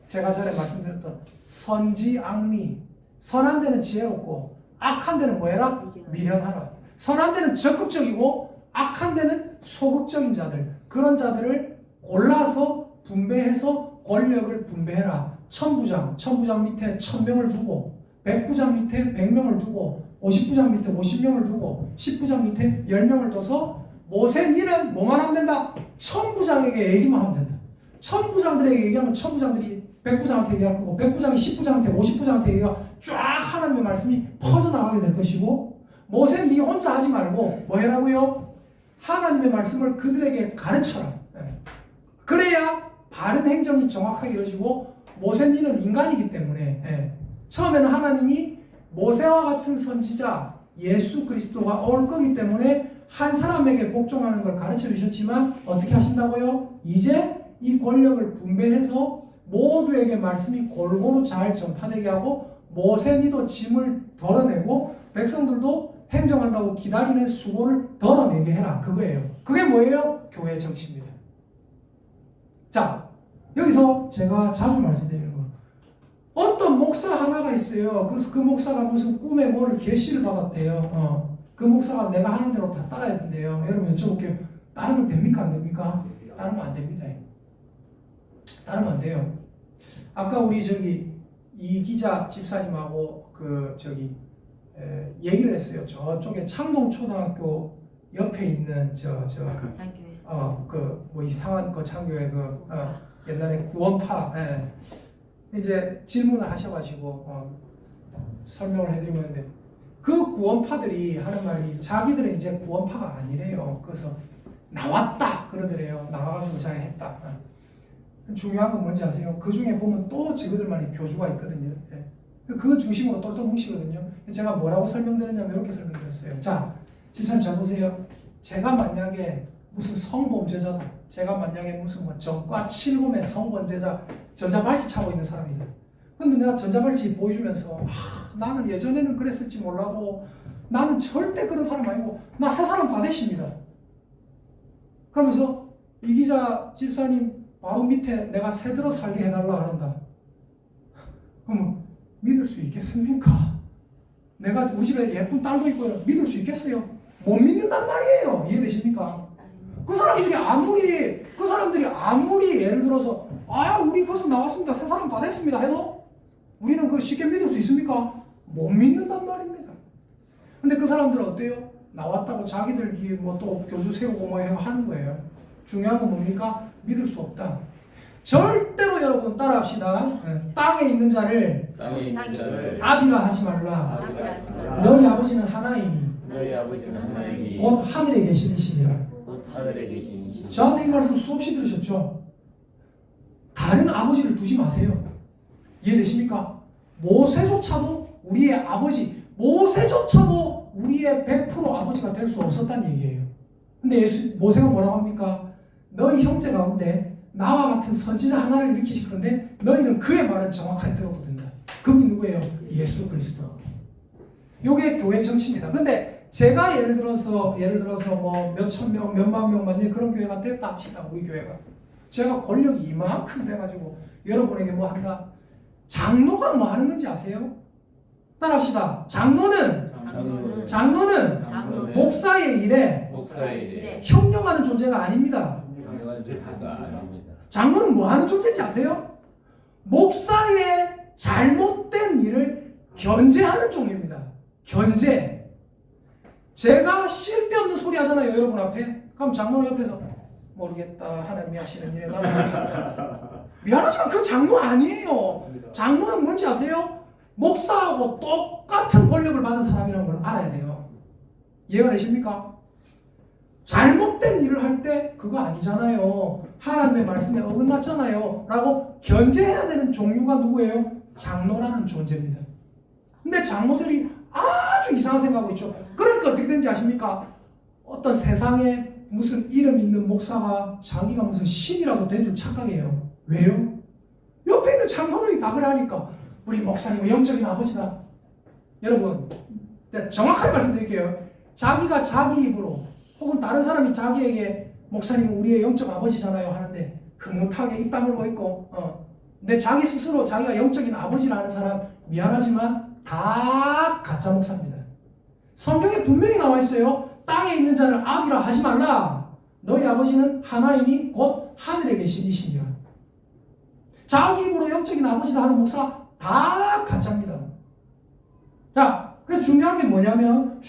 제가 전에 말씀드렸던 선지악미, 선한 데는 지혜롭고 악한 데는 뭐해라? 미련하라. 선한 데는 적극적이고 악한 데는 소극적인 자들, 그런 자들을 골라서 분배해서 권력을 분배해라. 천부장 밑에 1000명을 두고, 100부장 밑에 100명을 두고, 50부장 밑에 50명을 두고, 10부장 밑에 10명을 둬서, 모세 니는 뭐만 하면 된다? 천부장에게 얘기만 하면 된다. 천부장들에게 얘기하면 천부장들이 100부장한테 얘기할 거고, 100부장이 10부장한테 50부장한테 얘기가 쫙 하나님의 말씀이 퍼져나가게 될 것이고, 모세 니 혼자 하지 말고 뭐 해라고요? 하나님의 말씀을 그들에게 가르쳐라. 그래야 바른 행정이 정확하게 이루어지고, 모세니는 인간이기 때문에 처음에는 하나님이 모세와 같은 선지자 예수 그리스도가 올 거기 때문에 한 사람에게 복종하는 걸 가르쳐 주셨지만, 어떻게 하신다고요? 이제 이 권력을 분배해서 모두에게 말씀이 골고루 잘 전파되게 하고, 모세니도 짐을 덜어내고 백성들도 행정한다고 기다리는 수고를 덜어내게 해라. 그거예요. 그게 뭐예요? 교회 정치입니다. 자, 여기서 제가 자주 말씀드리는 거, 어떤 목사 하나가 있어요. 그래서 그 목사가 무슨 꿈에 뭐를 계시를 받았대요. 그 목사가 내가 하는 대로 다 따라야 된대요. 여러분 여쭤볼게요. 따르면 됩니까? 안 됩니까? 따르면 안 됩니다. 따르면 안 돼요. 아까 우리 이기자 집사님하고 얘기를 했어요. 저쪽에 창동초등학교 옆에 있는 뭐 이상한 거창교회 옛날에 구원파, 이제 질문을 하셔가지고 설명을 해드리면 되는데, 그 구원파들이 하는 말이 자기들은 이제 구원파가 아니래요. 그래서 나왔다 그러더래요. 나와가지고 자기 했다. 중요한 건 뭔지 아세요? 그 중에 보면 또 지그들만의 교주가 있거든요. 그 중심으로 똘똘 뭉치거든요. 제가 뭐라고 설명드렸냐면 이렇게 설명드렸어요. 자, 집사님 잘 보세요. 제가 만약에 무슨 성범죄자다, 제가 만약에 무슨 전과 칠범의 성범죄자, 전자발찌 차고 있는 사람이죠. 근데 내가 전자발찌 보여주면서 나는 예전에는 그랬을지 몰라도 나는 절대 그런 사람 아니고 나 새 사람 다 됐습니다. 그러면서 이기자 집사님 바로 밑에 내가 새들어 살게 해달라 그런다. 그러면 믿을 수 있겠습니까? 내가 우리 집에 예쁜 딸도 있고 믿을 수 있겠어요? 못 믿는단 말이에요. 이해되십니까? 그 사람들이 아무리 예를 들어서 우리 거기서 나왔습니다, 새 사람 다 됐습니다 해도 우리는 그거 쉽게 믿을 수 있습니까? 못 믿는단 말입니다. 근데 그 사람들은 어때요? 나왔다고 자기들끼리 뭐 또 교주 세우고 뭐 하는 거예요. 중요한 건 뭡니까? 믿을 수 없다. 절대로 여러분 따라합시다. 땅에 있는 자를 땅에 있는 자를 아비라 하지 말라. 아비라 하지 말라. 너희 아버지는 하나이니 너희 아버지는 하나님이 곧 하늘에 계시니시니라. 곧 하늘에 계신 이시니 저한테 이 말씀 수없이 들으셨죠? 다른 아버지를 두지 마세요. 이해되십니까? 모세조차도 우리의 아버지, 모세조차도 우리의 100% 아버지가 될 수 없었다는 얘기예요. 근데 모세가 뭐라고 합니까? 너희 형제 가운데 나와 같은 선지자 하나를 일으키실 건데 너희는 그의 말은 정확하게 들어도 된다. 그분이 누구예요? 예수 그리스도. 요게 교회 정치입니다. 근데 제가 예를 들어서 뭐 몇천 명, 몇만 명 만약 그런 교회가 됐다 합시다. 우리 교회가. 제가 권력이 이만큼 돼가지고 여러분에게 뭐 한다. 장로가 뭐 하는 건지 아세요? 따라합시다. 장로는 목사의 일에 목사의 일에 협력하는 존재가 아닙니다. 강력한 존재가 아닙니다. 장로는 뭐 하는 존재인지 아세요? 목사의 잘못된 일을 견제하는 종류입니다. 견제. 제가 쓸데없는 소리 하잖아요, 여러분 앞에. 그럼 장로 옆에서 모르겠다, 하나님이 하시는 일에 나는 모르겠다. 미안하지만 그 장로 아니에요. 장로는 뭔지 아세요? 목사하고 똑같은 권력을 받은 사람이라는 걸 알아야 돼요. 이해가 되십니까? 잘못된 일을 할 때 그거 아니잖아요. 하나님의 말씀에 어긋났잖아요. 라고 견제해야 되는 종류가 누구예요? 장로라는 존재입니다. 근데 장로들이 아주 이상한 생각하고 있죠. 그러니까 어떻게 되는지 아십니까? 어떤 세상에 무슨 이름 있는 목사가 자기가 무슨 신이라도 된 줄 착각해요. 왜요? 옆에 있는 장로들이 다 그래 하니까 우리 목사님은 영적인 아버지다. 여러분 정확하게 말씀드릴게요. 자기가 자기 입으로 혹은 다른 사람이 자기에게 목사님은 우리의 영적 아버지잖아요 하는데 흐뭇하게 입 다물고 있고 근데 자기 스스로 자기가 영적인 아버지라 하는 사람 미안하지만 다 가짜 목사입니다. 성경에 분명히 나와 있어요. 땅에 있는 자를 아비라 하지 말라. 너희 아버지는 하나이니 곧 하늘에 계신 이시니라. 자기 입으로 영적인 아버지라 하는 목사 다 가짜입니다. 자, 그래서 중요한 게 뭐냐면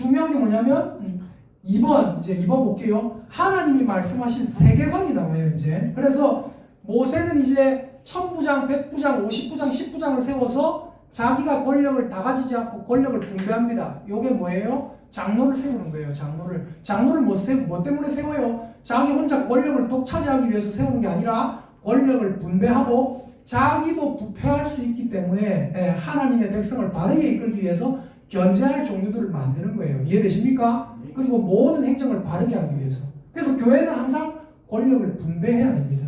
2번 볼게요. 하나님이 말씀하신 세계관이 나와요, 이제. 그래서 모세는 이제 1000부장, 100부장, 50부장, 10부장을 세워서 자기가 권력을 다 가지지 않고 권력을 분배합니다. 요게 뭐예요? 장로를 세우는 거예요, 장로를 뭐 때문에 세워요? 자기 혼자 권력을 독차지하기 위해서 세우는 게 아니라 권력을 분배하고 자기도 부패할 수 있기 때문에 하나님의 백성을 바르게 이끌기 위해서 견제할 종류들을 만드는 거예요. 이해되십니까? 그리고 모든 행정을 바르게 하기 위해서. 그래서 교회는 항상 권력을 분배해야 됩니다.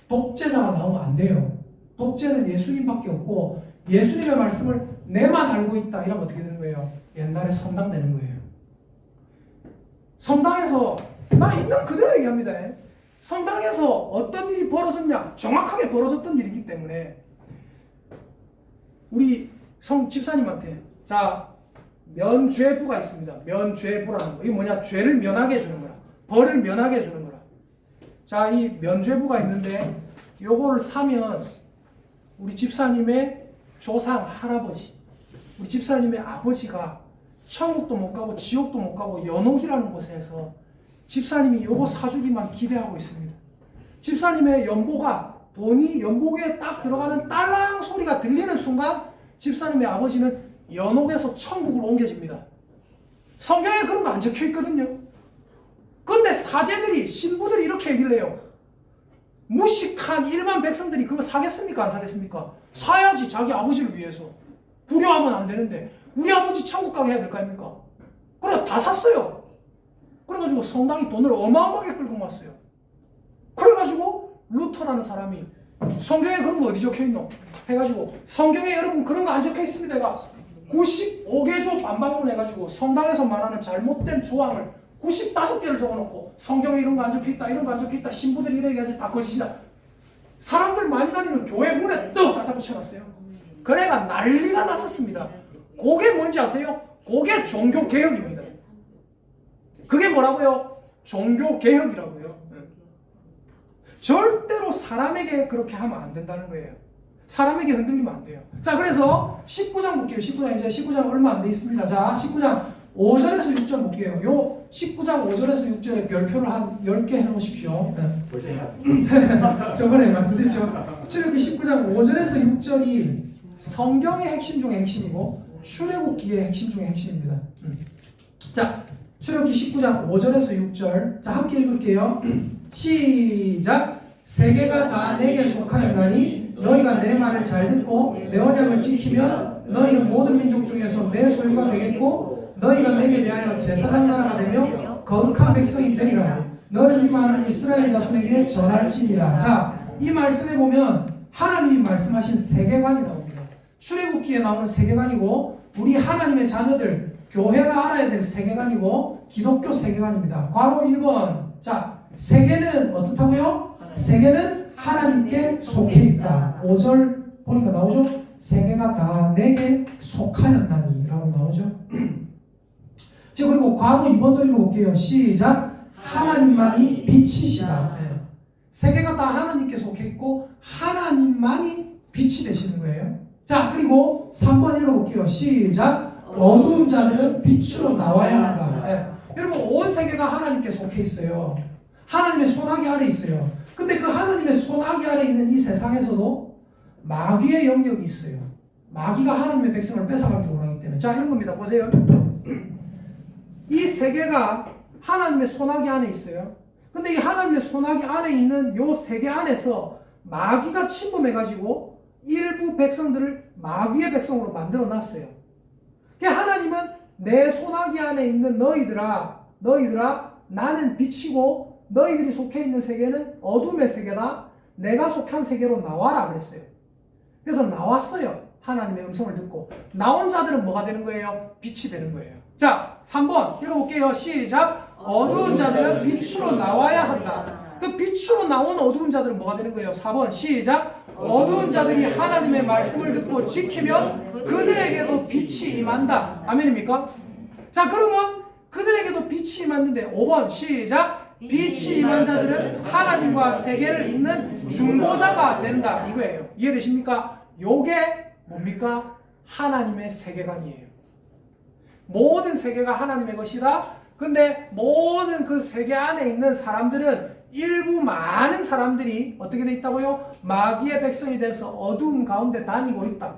독재자가 나오면 안 돼요. 독재는 예수님밖에 없고 예수님의 말씀을 내만 알고 있다 이러면 어떻게 되는 거예요? 옛날에 성당 되는 거예요. 성당에서 나 있는 그대로 얘기합니다. 성당에서 어떤 일이 벌어졌냐? 정확하게 벌어졌던 일이기 때문에 우리 집사님한테 자 면죄부가 있습니다. 면죄부라는 거. 이게 뭐냐? 죄를 면하게 해주는 거라. 벌을 면하게 해주는 거라. 자, 이 면죄부가 있는데 요거를 사면 우리 집사님의 조상 할아버지, 우리 집사님의 아버지가 천국도 못 가고 지옥도 못 가고 연옥이라는 곳에서 집사님이 요거 사주기만 기대하고 있습니다. 집사님의 연보가 돈이 연복에 딱 들어가는 딸랑 소리가 들리는 순간 집사님의 아버지는 연옥에서 천국으로 옮겨집니다. 성경에 그런 거 안 적혀 있거든요. 근데 사제들이 신부들이 이렇게 얘기를 해요. 무식한 일반 백성들이 그거 사겠습니까? 안 사겠습니까? 사야지, 자기 아버지를 위해서. 불효하면 안 되는데 우리 아버지 천국 가게 해야 될 거 아닙니까? 그래 다 샀어요. 그래가지고 성당이 돈을 어마어마하게 끌고 왔어요. 그래가지고 루터라는 사람이 성경에 그런 거 어디 적혀있노? 해가지고 성경에 여러분 그런 거 안 적혀있습니다. 내가 95개조 반박문 해가지고 성당에서 말하는 잘못된 조항을 95개를 적어놓고 성경에 이런 거 안 적혀있다, 이런 거 안 적혀있다, 신부들이 이래 얘기하지 다 거짓이다. 사람들 많이 다니는 교회 문에 떡 갖다 붙여놨어요. 그래가 난리가 났었습니다. 그게 뭔지 아세요? 그게 종교개혁입니다. 그게 뭐라고요? 종교개혁이라고요. 절대로 사람에게 그렇게 하면 안 된다는 거예요. 사람에게 흔들리면 안 돼요. 자, 그래서 19장 볼게요. 19장 얼마 안 돼 있습니다. 자, 19장 5절에서 6절 볼게요. 요 19장 5절에서 6절에 별표를 한 10개 해놓으십시오. 저번에 말씀드렸죠. 출애굽기 19장 5절에서 6절이 성경의 핵심 중에 핵심이고 출애굽기의 핵심 중에 핵심입니다. 자, 출애굽기 19장 5절에서 6절. 자, 함께 읽을게요. 시작. 세계가 다 내게 속하였나니 너희가 내 말을 잘 듣고 내 언약을 지키면 너희는 모든 민족 중에서 내 소유가 되겠고 너희가 내게 대하여 제사장 나라가 되며 거룩한 백성이 되리라. 너는 이 말을 이스라엘 자손에게 전할지니라. 자, 이 말씀에 보면 하나님이 말씀하신 세계관이 나옵니다. 출애굽기에 나오는 세계관이고 우리 하나님의 자녀들 교회가 알아야 될 세계관이고 기독교 세계관입니다. 괄호 1번. 자, 세계는 어떻다고요? 세계는 하나님께 속해 있다. 5절 보니까 나오죠? 세계가 다 내게 속하였나니 라고 나오죠? 자, 그리고 괄호 2번도 읽어볼게요. 시작. 하나님만이 빛이시다. 네. 세계가 다 하나님께 속해 있고 하나님만이 빛이 되시는 거예요. 자, 그리고 3번 읽어볼게요. 시작. 어두운 자들은 빛으로 나와야 한다. 네. 여러분, 온 세계가 하나님께 속해 있어요. 하나님의 손아귀 아래 있어요. 근데 그 하나님의 손아귀 아래 있는 이 세상에서도 마귀의 영역이 있어요. 마귀가 하나님의 백성을 뺏어가기로 원하기 때문에. 자, 이런 겁니다. 보세요. 이 세계가 하나님의 손아귀 안에 있어요. 근데 이 하나님의 손아귀 안에 있는 요 세계 안에서 마귀가 침범해가지고 일부 백성들을 마귀의 백성으로 만들어 놨어요. 그러니까 하나님은 내 손아귀 안에 있는 너희들아 나는 빛이고 너희들이 속해 있는 세계는 어둠의 세계다. 내가 속한 세계로 나와라 그랬어요. 그래서 나왔어요. 하나님의 음성을 듣고. 나온 자들은 뭐가 되는 거예요? 빛이 되는 거예요. 자, 3번 읽어볼게요. 시작. 어두운 자들은 빛으로 나와야 한다. 그 빛으로 나온 어두운 자들은 뭐가 되는 거예요? 4번 시작. 어두운 자들이 하나님의 말씀을 듣고 지키면 그들에게도 빛이 임한다. 아멘입니까? 자, 그러면 그들에게도 빛이 임하는데 5번 시작. 빛이 임한 자들은 하나님과 세계를 잇는 중보자가 된다. 이거예요. 이해되십니까? 요게 뭡니까? 하나님의 세계관이에요. 모든 세계가 하나님의 것이다. 근데 모든 그 세계 안에 있는 사람들은 일부 많은 사람들이 어떻게 돼 있다고요? 마귀의 백성이 돼서 어두움 가운데 다니고 있다.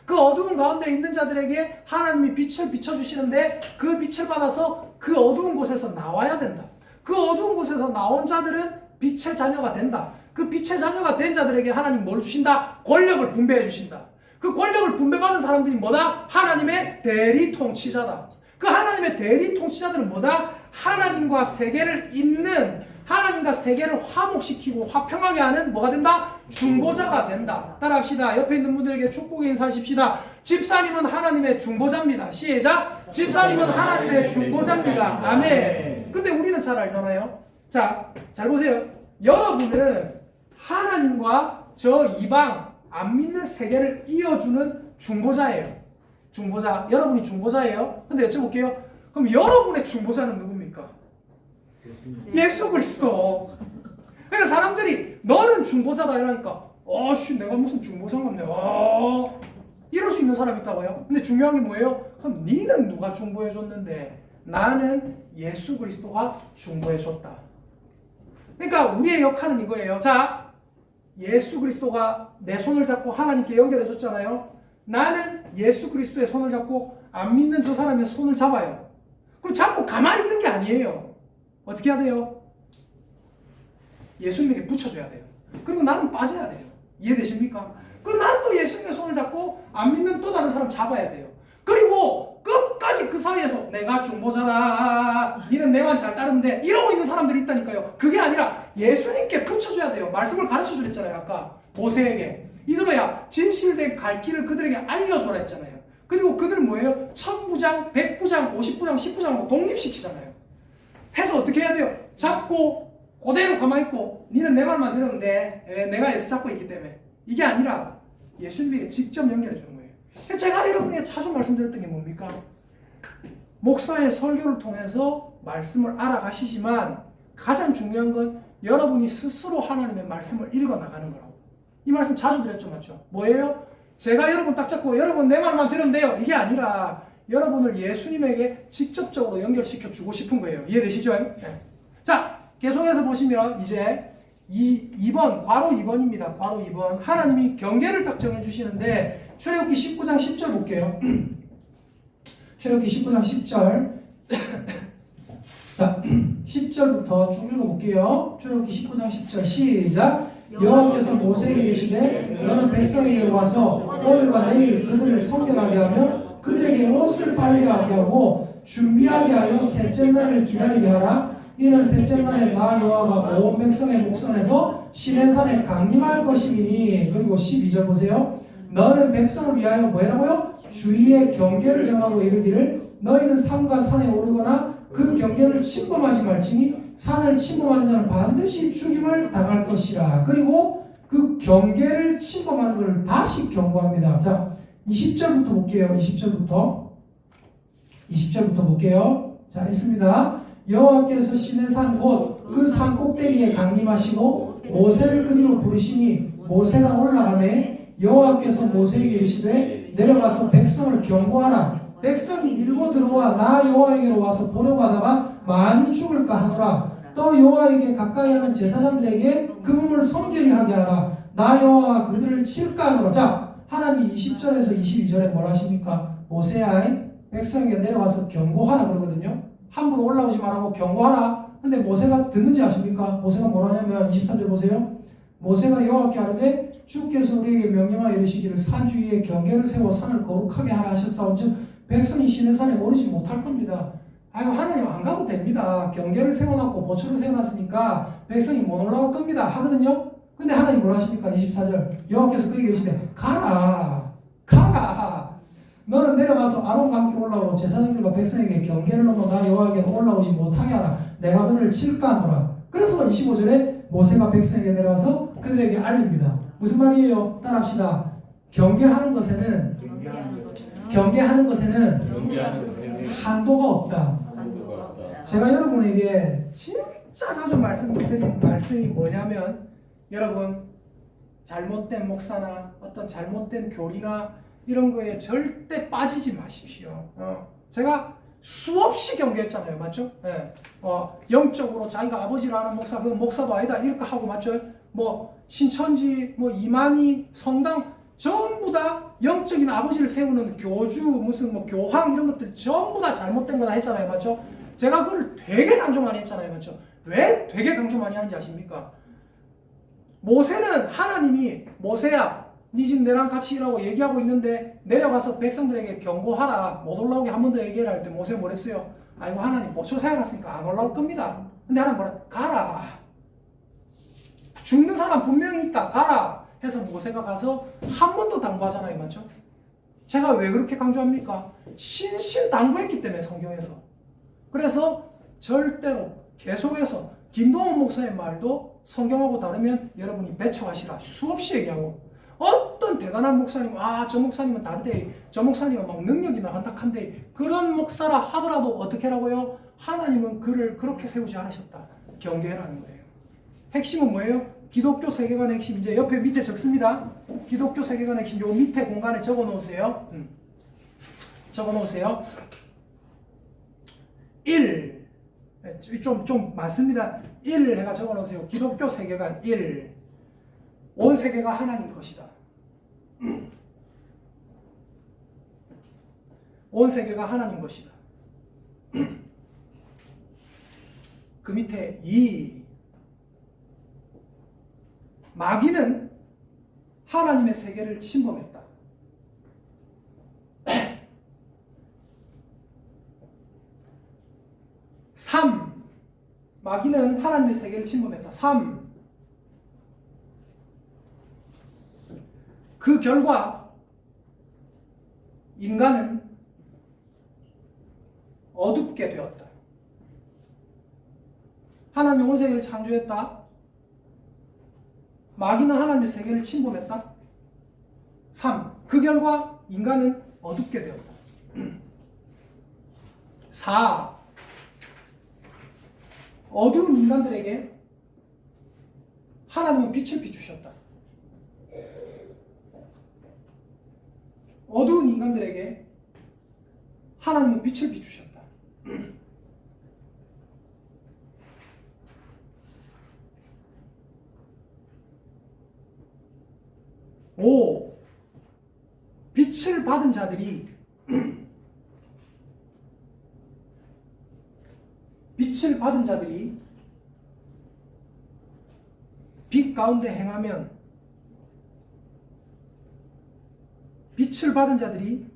그 어두운 가운데 있는 자들에게 하나님이 빛을 비춰주시는데 그 빛을 받아서 그 어두운 곳에서 나와야 된다. 그 어두운 곳에서 나온 자들은 빛의 자녀가 된다. 그 빛의 자녀가 된 자들에게 하나님 뭘 주신다? 권력을 분배해 주신다. 그 권력을 분배받은 사람들이 뭐다? 하나님의 대리 통치자다. 그 하나님의 대리 통치자들은 뭐다? 하나님과 세계를 잇는, 하나님과 세계를 화목시키고 화평하게 하는 뭐가 된다? 중보자가 된다. 따라합시다. 옆에 있는 분들에게 축복의 인사하십시다. 집사님은 하나님의 중보자입니다. 시작. 집사님은 하나님의 중보자입니다. 아멘. 근데 우리는 잘 알잖아요. 자, 잘 보세요. 여러분은 하나님과 저 이방 안 믿는 세계를 이어주는 중보자예요. 중보자. 여러분이 중보자예요. 근데 여쭤볼게요. 그럼 여러분의 중보자는 누굽니까? 예수 그리스도. 그러니까 사람들이 너는 중보자다 이러니까 내가 무슨 중보자인데 이럴 수 있는 사람이 있다고요? 근데 중요한 게 뭐예요? 그럼 니는 누가 중보해줬는데? 나는 예수 그리스도가 중보해줬다. 그러니까 우리의 역할은 이거예요. 자, 예수 그리스도가 내 손을 잡고 하나님께 연결해줬잖아요. 나는 예수 그리스도의 손을 잡고 안 믿는 저 사람의 손을 잡아요. 그리고 잡고 가만히 있는 게 아니에요. 어떻게 해야 돼요? 예수님에게 붙여줘야 돼요. 그리고 나는 빠져야 돼요. 이해되십니까? 그리고 나는 또 예수님의 손을 잡고 안 믿는 또 다른 사람 잡아야 돼요. 그리고 끝까지 그 사이에서 내가 중보자다, 니는 내만 잘 따르는데 이러고 있는 사람들이 있다니까요. 그게 아니라 예수님께 붙여줘야 돼요. 말씀을 가르쳐주랬잖아요. 아까 모세에게 이들어야 진실된 갈 길을 그들에게 알려줘라 했잖아요. 그리고 그들은 뭐예요? 1000부장, 100부장, 50부장, 10부장으로 독립시키잖아요. 해서 어떻게 해야 돼요? 잡고 그대로 가만히 있고 니는 내 말만 들었는데 내가 예수 잡고 있기 때문에, 이게 아니라 예수님에게 직접 연결해 주는 거예요. 제가 여러분에게 자주 말씀드렸던 게 뭡니까? 목사의 설교를 통해서 말씀을 알아가시지만 가장 중요한 건 여러분이 스스로 하나님의 말씀을 읽어나가는 거라고. 이 말씀 자주 드렸죠, 맞죠? 뭐예요? 제가 여러분 딱 잡고 여러분 내 말만 들으면 돼요. 이게 아니라 여러분을 예수님에게 직접적으로 연결시켜 주고 싶은 거예요. 이해되시죠? 네. 자, 계속해서 보시면 이제 2번, 괄호 2번입니다. 괄호 2번. 하나님이 경계를 딱 정해주시는데, 출애굽기 19장 10절 볼게요. 출애굽기 19장 10절. 자, 10절부터 쭉 읽어볼게요. 출애굽기 19장 10절 시작. 여호와께서 모세에게 이르시되 너는 백성에게로 와서 오늘과 내일 그들을 성결하게 하며 그들에게 옷을 빨래하게 하고 준비하게 하여 셋째 날을 기다리게 하라. 이는 셋째 날에 나 여호와가 온 백성의 목전에서 시내산에 강림할 것이니. 그리고 12절 보세요. 너는 백성을 위하여 뭐라고요? 주의의 경계를 정하고 이르기를 너희는 산과 산에 오르거나 그 경계를 침범하지 말지니 산을 침범하는 자는 반드시 죽임을 당할 것이라. 그리고 그 경계를 침범하는 것을 다시 경고합니다. 자, 20절부터 볼게요. 20절부터 볼게요. 자, 읽습니다. 여호와께서 시내산 곧 그 산 꼭대기에 강림하시고 모세를 그리로 부르시니 모세가 올라가매 여호와께서 모세에게 이르시되 내려가서 백성을 경고하라. 백성이 밀고 들어와 나 여호와에게로 와서 보려고 하다가 많이 죽을까 하노라. 또 여호와에게 가까이 하는 제사장들에게 그 몸을 성결히 하게 하라. 나 여호와가 그들을 칠까 하노라. 자, 하나님이 20절에서 22절에 뭐라 하십니까? 모세야 백성에게 내려와서 경고하라 그러거든요. 함부로 올라오지 말라고 경고하라. 근데 모세가 듣는지 아십니까? 모세가 뭐라 하냐면 23절 보세요. 모세가 여호와께 하는데 주께서 우리에게 명령하여 이르시기를 산 주위에 경계를 세워 산을 거룩하게 하라 하셨사온즉 백성이 시내산에 오르지 못할 겁니다. 아유, 하나님 안 가도 됩니다. 경계를 세워놨고 보초를 세워놨으니까 백성이 못 올라올 겁니다 하거든요. 근데 하나님 뭐라 하십니까? 24절 여호와께서 그에게 이르시되 가라 너는 내려가서 아론과 함께 올라오고 제사장들과 백성에게 경계를 넘어 나 여호와에게로 올라오지 못하게 하라. 내가 그들을 칠까 하노라. 그래서 25절에 모세가 백성에게 내려와서 그들에게 알립니다. 무슨 말이에요? 따라합시다. 경계하는 것에는 한도가 없다. 제가 여러분에게 진짜 자주 말씀드린 말씀이 뭐냐면, 여러분 잘못된 목사나 어떤 잘못된 교리나 이런 거에 절대 빠지지 마십시오. 제가 수없이 경계했잖아요, 맞죠? 네. 영적으로 자기가 아버지를 아는 목사, 그 목사도 아니다 이렇게 하고, 맞죠? 뭐 신천지, 뭐 이만희, 성당 전부 다 영적인 아버지를 세우는 교주, 무슨 뭐 교황 이런 것들 전부 다 잘못된 거다 했잖아요, 맞죠? 제가 그걸 되게 강조 많이 했잖아요, 맞죠? 왜 되게 강조 많이 하는지 아십니까? 모세는 하나님이 모세야, 네 지금 내랑 같이 일하고 얘기하고 있는데 내려가서 백성들에게 경고하라, 못 올라오게 한 번 더 얘기해라 할 때 모세가 뭐랬어요? 아이고 하나님 보초 세워놨으니까 안 올라올 겁니다. 근데 하나님 뭐라? 가라. 죽는 사람 분명히 있다. 가라. 해서 모세가 가서 한 번 더 당부하잖아요, 맞죠? 제가 왜 그렇게 강조합니까? 신신당부했기 때문에 성경에서. 그래서 절대로 계속해서 김동원 목사의 말도 성경하고 다르면 여러분이 배척하시라 수없이 얘기하고, 어떤 대단한 목사님, 저 목사님은 다르대, 저 목사님은 막 능력이 나간다 한데, 그런 목사라 하더라도 어떻게 하라고요? 하나님은 그를 그렇게 세우지 않으셨다. 경계라는 거예요. 핵심은 뭐예요? 기독교 세계관의 핵심, 이제 옆에 밑에 적습니다. 기독교 세계관의 핵심, 요 밑에 공간에 적어 놓으세요. 적어 놓으세요. 1. 좀 많습니다. 1 내가 적어 놓으세요. 기독교 세계관 1. 온 세계가 하나님 것이다. 온 세계가 하나님 것이다. 그 밑에 2. 마귀는 하나님의 세계를 침범했다. 3. 마귀는 하나님의 세계를 침범했다. 3. 그 결과 인간은 어둡게 되었다. 하나님이 온 세계를 창조했다. 마귀는 하나님의 세계를 침범했다. 3. 그 결과 인간은 어둡게 되었다. 4. 어두운 인간들에게 하나님은 빛을 비추셨다. 어두운 인간들에게 하나님은 빛을 비추셨다. 5. 빛을 받은 자들이 빛 가운데 행하면 빛을 받은 자들이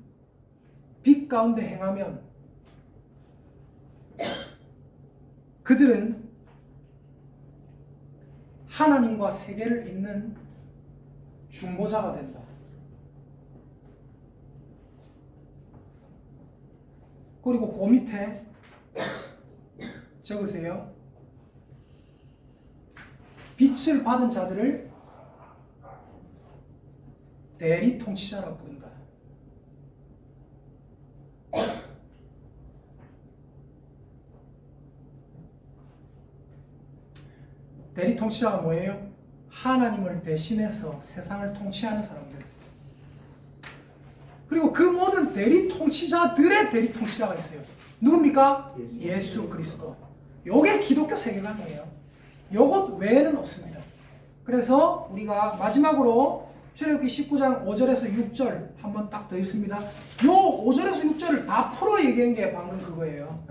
빛 가운데 행하면 그들은 하나님과 세계를 잇는 중보자가 된다. 그리고 그 밑에 적으세요. 빛을 받은 자들을 대리 통치자라고 부른다. 대리 통치자가 뭐예요? 하나님을 대신해서 세상을 통치하는 사람들. 그리고 그 모든 대리 통치자들의 대리 통치자가 있어요. 누굽니까? 예수 그리스도. 요게 기독교 세계관이에요. 요것 외에는 없습니다. 그래서 우리가 마지막으로 출애굽기 19장 5절에서 6절 한번 딱 더 읽습니다. 요 5절에서 6절을 다 풀어 얘기한 게 방금 그거예요.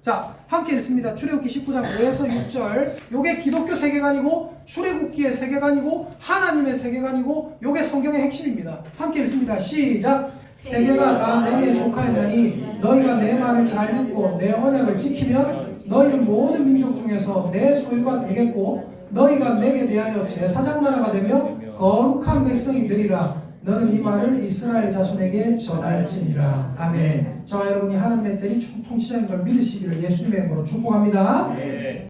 자, 함께 읽습니다. 출애굽기 19장 5에서 6절. 요게 기독교 세계관이고 출애굽기의 세계관이고 하나님의 세계관이고 요게 성경의 핵심입니다. 함께 읽습니다. 시작. 세계가 다 내게 속하였나니 너희가 내 말을 잘 듣고 내 언약을 지키면 너희는 모든 민족 중에서 내 소유가 되겠고 너희가 내게 대하여 제사장 나라가 되며 거룩한 백성이 되리라. 너는 이 말을 이스라엘 자손에게 전할지니라. 아멘. 자, 여러분이 하나님의 대리 통치자인 걸 믿으시기를 예수님의 이름으로 축복합니다. 네.